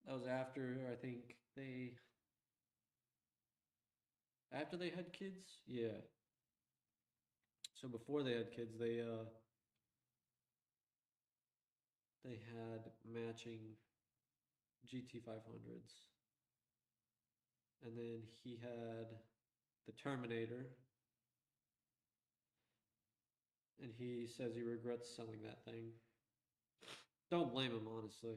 that was after I think after they had kids. Yeah. So before they had kids, they had matching GT 500s. And then he had the Terminator. And he says he regrets selling that thing. Don't blame him, honestly.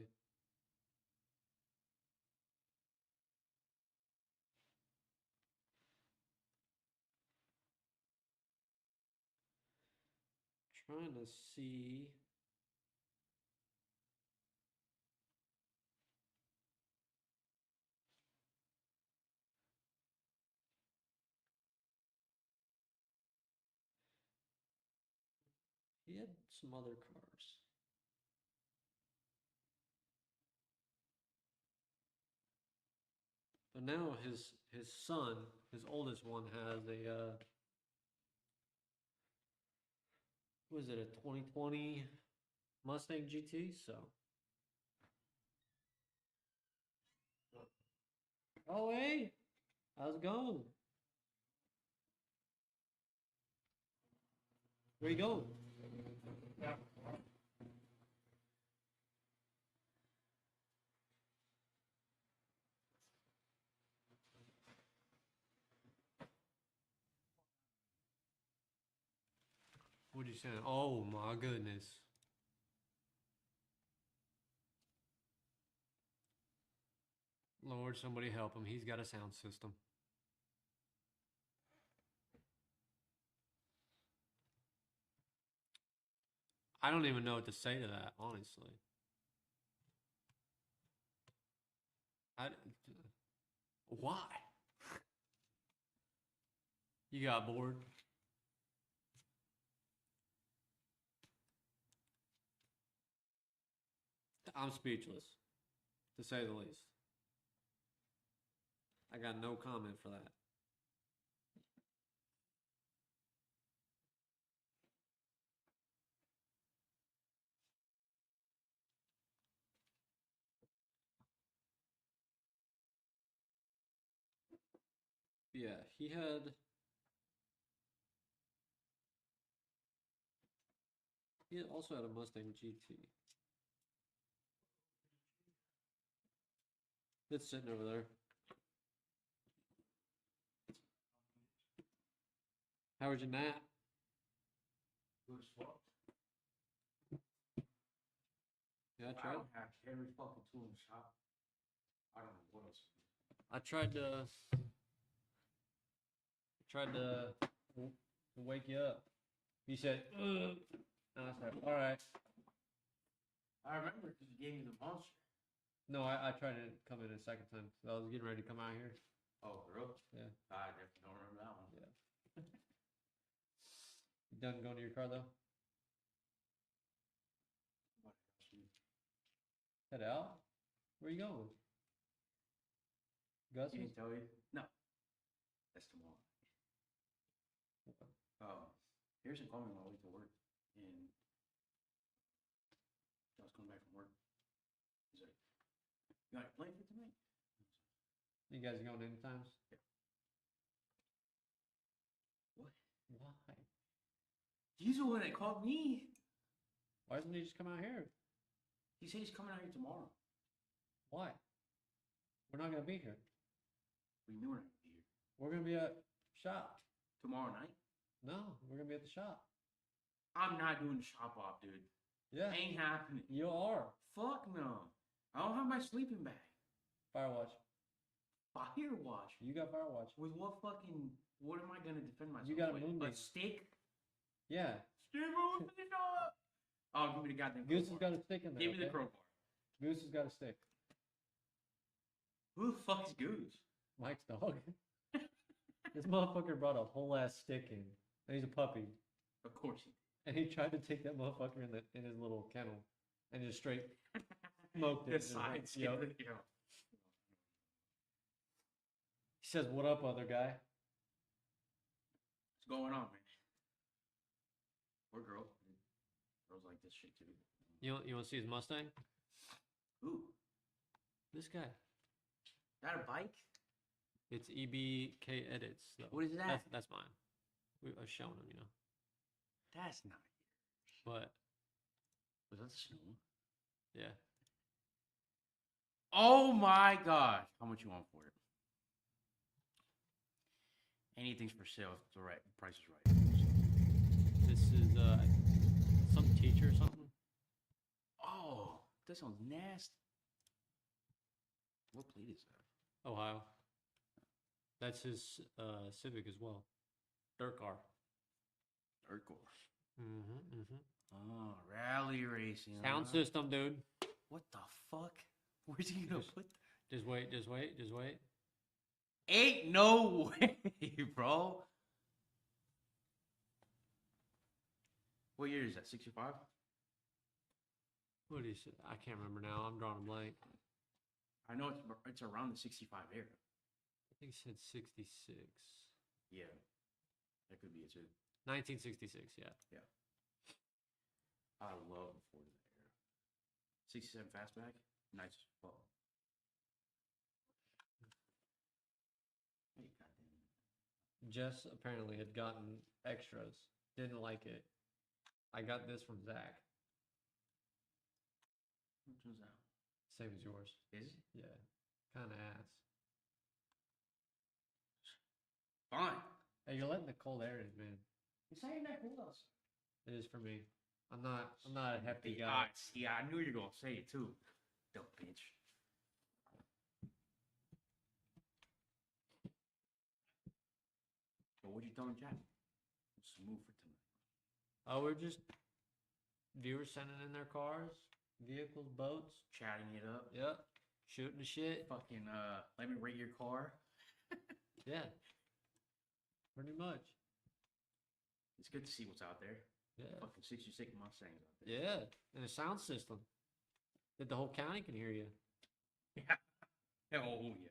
Trying to see. He had some other cars. But now his son, his oldest one, has a was it a 2020 Mustang GT? So, oh hey, how's it going? Where you going? What you saying? Oh my goodness. Lord, somebody help him. He's got a sound system. I don't even know what to say to that, honestly. Why? You got bored? I'm speechless, to say the least. I got no comment for that. Yeah, he also had a Mustang GT. It's sitting over there. How was your nap? Good as fuck. Yeah, I I tried. don't have every fucking tool in the shop. I don't know what else. I tried to wake you up. You said, ugh. And I said, all right. I remember because you gave me the monster. No, I tried to come in a second time. So I was getting ready to come out here. Oh, for real? Yeah. I definitely don't remember that one. Yeah. You done going to your car though? What else, dude? Head out? Where you going? Gus? Can he tell you? No. That's tomorrow. Okay. Harrison called me on my way to work, and I was coming back from work. He's like, "You got a play for tonight?" You guys going anytime? Yeah. What? Why? He's the one that called me. Why doesn't he just come out here? He said he's coming out here tomorrow. Why? We're not gonna be here. We knew we're not gonna be here We're gonna be at shop. tomorrow night. No, we're gonna be at the shop. I'm not doing the shop off, dude. Yeah, Ain't happening. you are. Fuck no. I don't have my sleeping bag. Firewatch. Firewatch. You got Firewatch. With what fucking? What am I gonna defend myself? You got a with? moonbeam. A stick? Yeah. Stick open it up. Oh, give me the goddamn. Goose has crowbar. got a stick in there. Give me the okay? crowbar. Goose has got a stick. Who the fuck is Goose? Mike's dog. This motherfucker brought a whole ass stick in. And he's a puppy. Of course he. And he tried to take that motherfucker in his little kennel and just straight smoked it. The side skin. Yep. Yeah. He says, "What up, other guy?" What's going on, man? Or girl. Girls like this shit too. You want to see his Mustang? Ooh, This guy. that a bike? It's EBK Edits. Though. What is that? That's mine. I was showing him, That's not. But Was that the snow? yeah, Oh my god! How much you want for it? Anything's for sale if the right price is right. this is some teacher or something. Oh, that sounds nasty. What plate is that? Ohio. That's his Civic as well. Dirt car. Dirt core. Mm-hmm. Oh, rally racing. Sound huh? system, dude. What the fuck? Where's he gonna put that? Just wait. Ain't no way, bro. What year is that? 65? What is it? I can't remember now. I'm drawing a blank. I know it's around the 65 era. I think he said 66. Yeah, that could be it too. 1966, yeah. I love the Ford of that era. 67 fastback, nice as fuck. Hey, goddamn. Jess apparently had gotten extras. Didn't like it. I got this from Zach. Which one's that? Same as yours. Is it? Yeah. Kind of ass. Fine. Hey, you're letting the cold air in, man. It's not even that cool outside. It is for me. I'm not a hefty Yeah, guy. see, I knew you were gonna say it too. Dumb bitch. what you telling Jack? What's the move for tonight? Oh, we're just viewers sending in their cars, vehicles, boats. Chatting it up. Yep. Shooting the shit. Fucking let me rate your car. Yeah. Pretty much. It's good to see what's out there. Yeah. Fucking 66 Mustangs out there. Yeah. And a sound system that the whole county can hear you. Yeah. Oh yeah.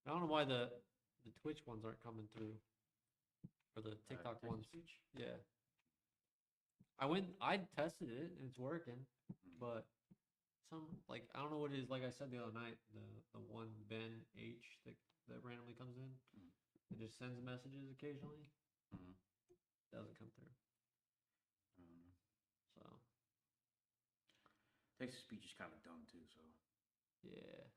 I don't know why the Twitch ones aren't coming through. Or the TikTok Text ones. speech? Yeah. I tested it and it's working, but some like I don't know what it is. Like I said the other night, the one Ben H that randomly comes in, it just sends messages occasionally. Mhm. Doesn't come through. So Text to speech is kind of dumb too. So yeah,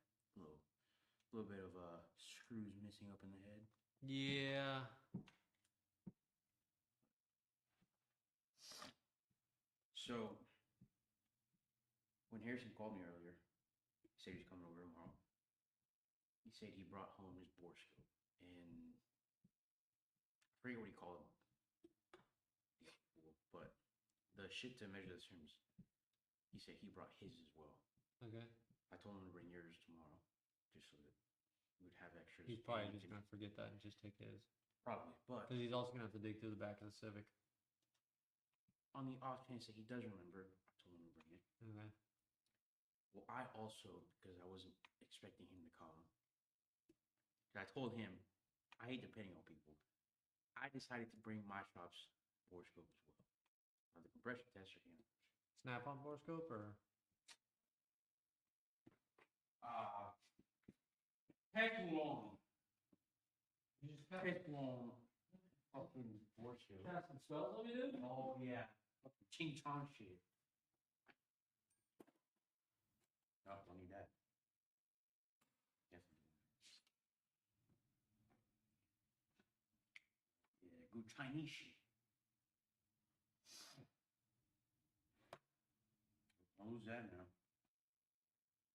little bit of screws missing up in the head. yeah. So when Harrison called me earlier, he said he's coming over tomorrow. He said he brought home his bore scope, and I forget what he called it. But the shit to measure the streams, he said he brought his as well. Okay. I told him to bring yours tomorrow, just so that we would have extras. He's probably just gonna forget that and just take his. Probably, but Because he's also gonna have to dig through the back of the Civic. on the off chance that he does remember, I told him to bring it. Okay. Well, I also, because I wasn't expecting him to come, I told him, I hate depending on people. I decided to bring my shop's bore scope as well. Now, the compression tester can. Snap-on borescope or Teflon. you just Teflon. Fucking bore scope. cast some spells on me, dude? Oh, yeah. Fucking Ching Chong shit. No, don't need that. Definitely. Yeah, good Chinese shit. Don't lose that now.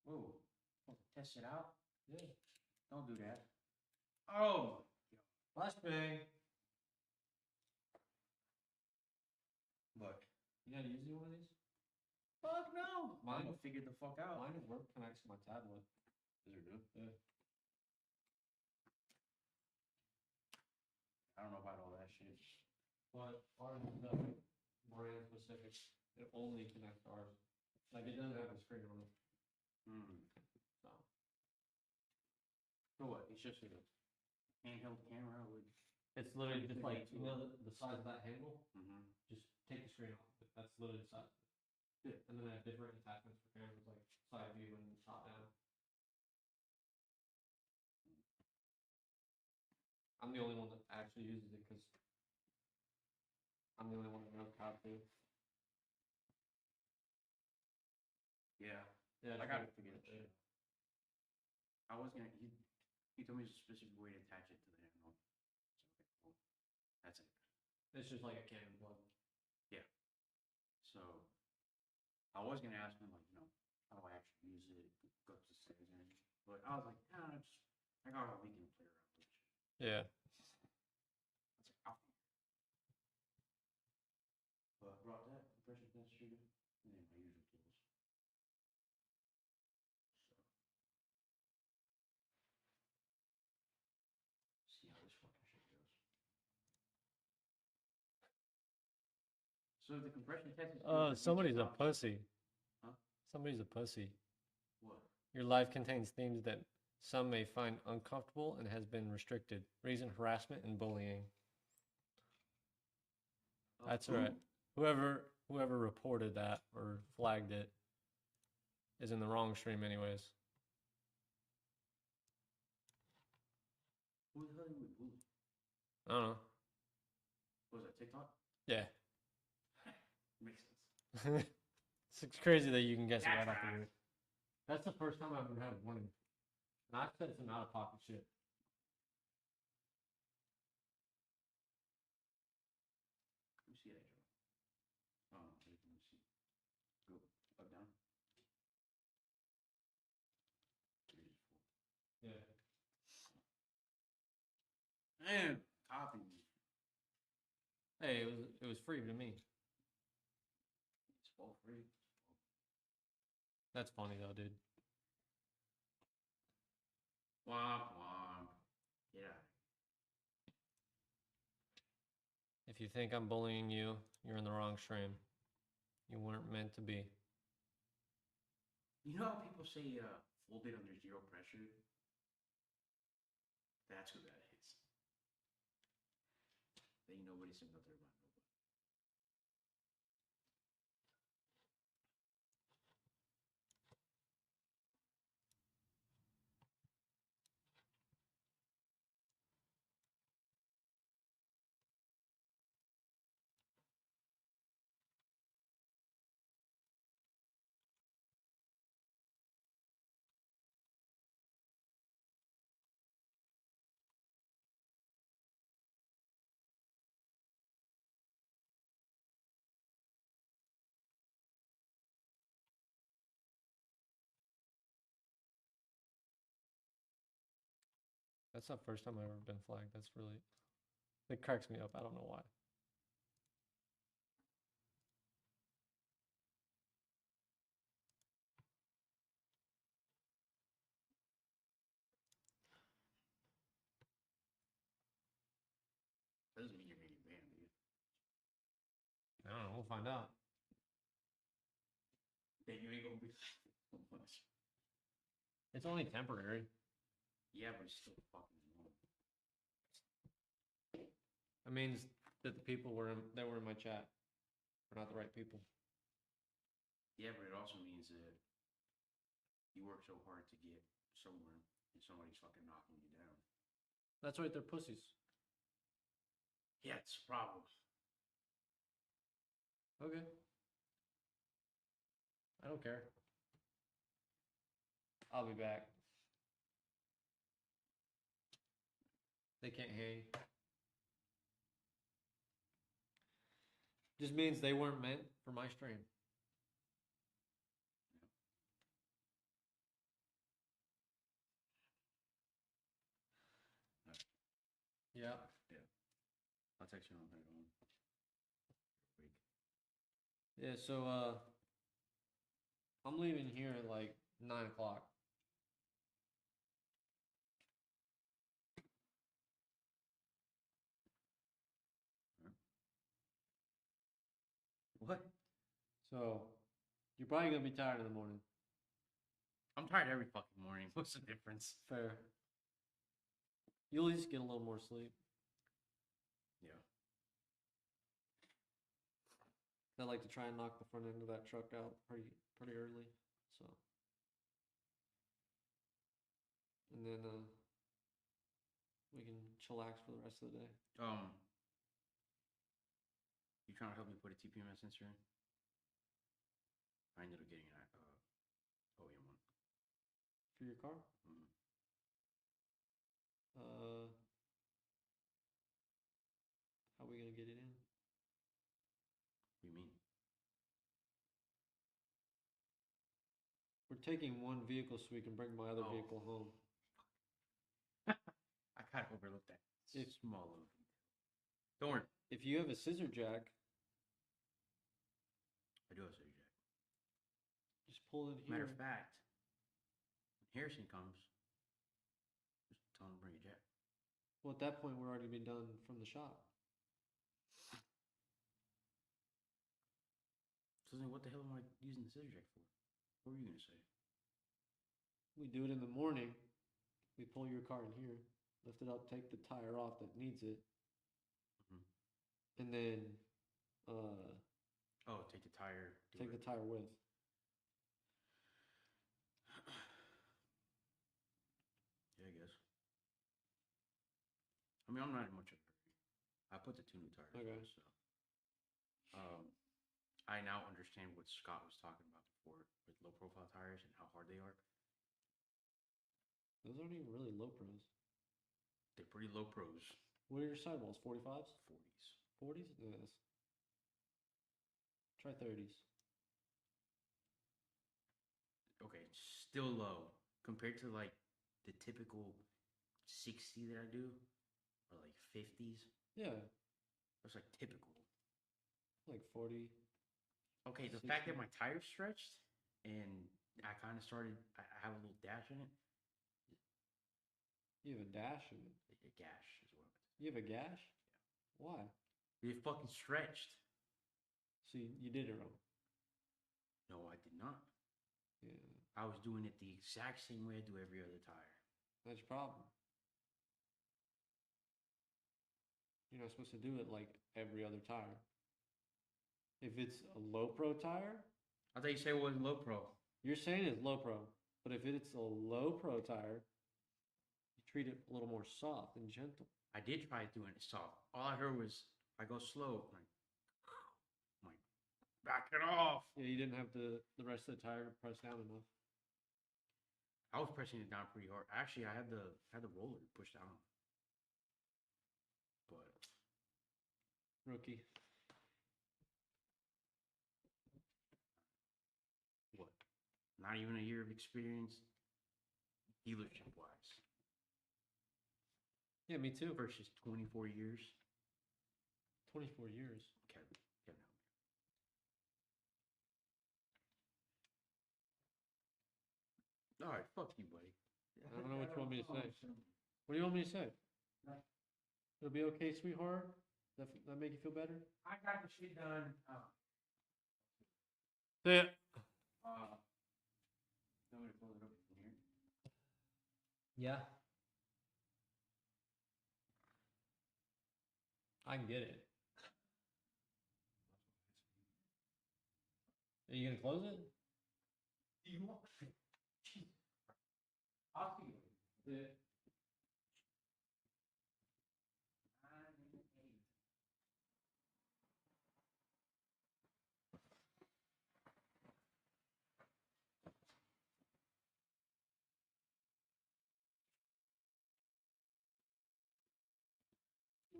Whoa. Want to test it out? Yeah. Don't do that. Oh! Flashbang. Look. You gotta use one of these? Fuck no! Mine- I'm gonna figure the fuck out. Mine work connects to my tablet. Is it good? Yeah. I don't know about all that shit. But ours is brand specific. It only connects to ours. Like it doesn't have a screen on it. So So what? It's just a handheld camera with. it's literally just like Connect to you know the size of that handle. Mm-hmm. Just take the screen off. That's literally the size. of it. Yeah. And then I have different attachments for cameras like side view and top down. I'm the only one that actually uses it because I'm the only one that knows how to. Yeah. Yeah, I gotta figure that yeah. shit out. I was gonna. He told me there's a specific way to attach it to the handle. So, okay, cool. That's it. It's just like a Canon plug. So I was gonna ask him like, how do I actually use it? Go up to settings and everything. But I was like, I got a weekend to play around with it. Yeah. I was like, I'll figure it. But I brought that compression tester and then my usual tools. So see how this fucking shit goes. So the compression test is. Oh, somebody's a pussy. Huh? Somebody's a pussy. What? Your life contains themes that some may find uncomfortable and has been restricted. Reason harassment and bullying. That's Who? right. Whoever reported that or flagged it is in the wrong stream anyways. Who the hell are you with? Bully? I don't know. What was that, TikTok? Yeah. Makes sense. It's crazy that you can guess it That's right off the right. rip. That's the first time I've ever had a warning. And I've said some out of pocket shit. Let me see that, Joe. Oh, wait, let me see. Go up, down. Yeah. And copy me. Hey, it was free to me. It's all free. That's funny though, dude. Womp womp. Yeah. If you think I'm bullying you, you're in the wrong stream. You weren't meant to be. You know how people say folded under zero pressure? That's who that is. They ain't nobody saying nothing about nobody. That's the first time I've ever been flagged. That's really, it cracks me up. I don't know why. Doesn't mean you're gonna get banned, dude. I don't know. We'll find out. Then you ain't gonna be so much. It's only temporary. Yeah, but it's still fucking annoying. It means that the people that were in my chat are not the right people. Yeah, but it also means that you work so hard to get somewhere and somebody's fucking knocking you down. That's right. They're pussies. Yeah, it's a problem. Okay. I don't care. I'll be back. They can't hang. Just means they weren't meant for my stream. Yeah. Yeah. I'll text you on that one. Week. Yeah, so I'm leaving here at like 9 o'clock. What? So you're probably gonna be tired in the morning. I'm tired every fucking morning. What's the difference? Fair. You'll at least get a little more sleep. Yeah. I like to try and knock the front end of that truck out pretty early. So and then we can chillax for the rest of the day. You trying to help me put a TPMS sensor in? I ended up getting an OEM one. For your car? Mm-hmm. How are we gonna get it in? What do you mean? We're taking one vehicle so we can bring my other Oh. vehicle home. I kind of overlooked that. If- Small little detail. Don't worry. If you have a scissor jack, I do have a scissor jack. just pull it Matter here. of fact, when Harrison comes, just tell him to bring a jack. Well, at that point, we're already been done from the shop. So then what the hell am I using the scissor jack for? What were you going to say? We do it in the morning. We pull your car in here, lift it up, take the tire off that needs it, Mhm. and then Oh, take the tire. take the tire with. Yeah, I guess. I mean, I'm not in much of a hurry. I put the 2 new tires Okay. on, so. I now understand what Scott was talking about before with low profile tires and how hard they are. Those aren't even really low pros. They're pretty low pros. What are your sidewalls? 45s? 40s. 40s? Yes. Try 30s. Okay, still low compared to like the typical 60 that I do or like 50s. Yeah, It's like typical. like 40. Okay, the fact that 60. my tires stretched and I kind of started, I have a little dash in it. You have a dash in it. A gash is what You have a gash? Why? it fucking stretched. So you did it wrong. No, I did not. Yeah, I was doing it the exact same way I do every other tire. that's your problem. You're not supposed to do it like every other tire. If it's a low pro tire, I thought you said it was low pro. you're saying it's low pro. But if it's a low pro tire, you treat it a little more soft and gentle. I did try doing it soft. All I heard was I go slow. I'm like, back it off. Yeah, you didn't have the rest of the tire pressed down enough. I was pressing it down pretty hard. Actually, I had the roller pushed down. But Rookie. what? Not even a year of experience, dealership wise, Yeah, me too. versus 24 years. 24 years. Kevin, Kevin, help me. All right, fuck you, buddy. I don't know what you want me to say. What do you want me to say? It'll be okay, sweetheart? That make you feel better? I got the shit done. Say it. I'm gonna close it up from here. Yeah. I can get it. Are you gonna close it? Do you want? I'll see you. Yeah.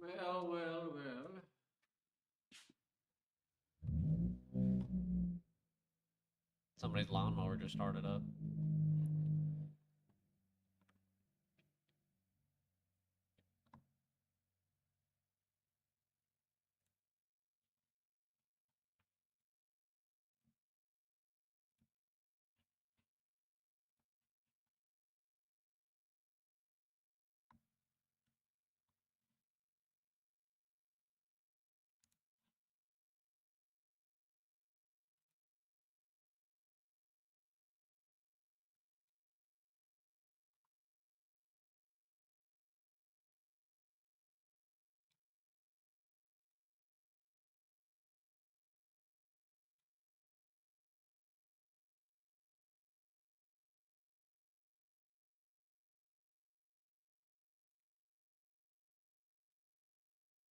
Well, well, well. Somebody's lawnmower just started up.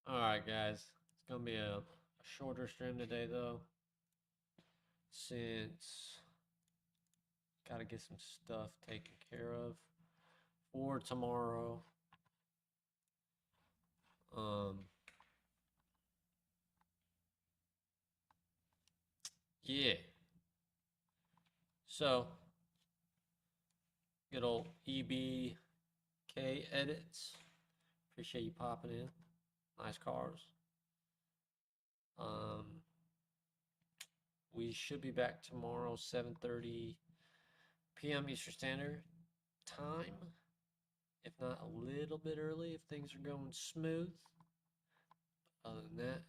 Alright, guys. It's gonna be a shorter stream today, though. Since gotta get some stuff taken care of for tomorrow. Yeah. So, good old EBK edits. Appreciate you popping in. Nice cars. We should be back tomorrow, 7:30 p.m. Eastern Standard Time. If not a little bit early, if things are going smooth. Other than that,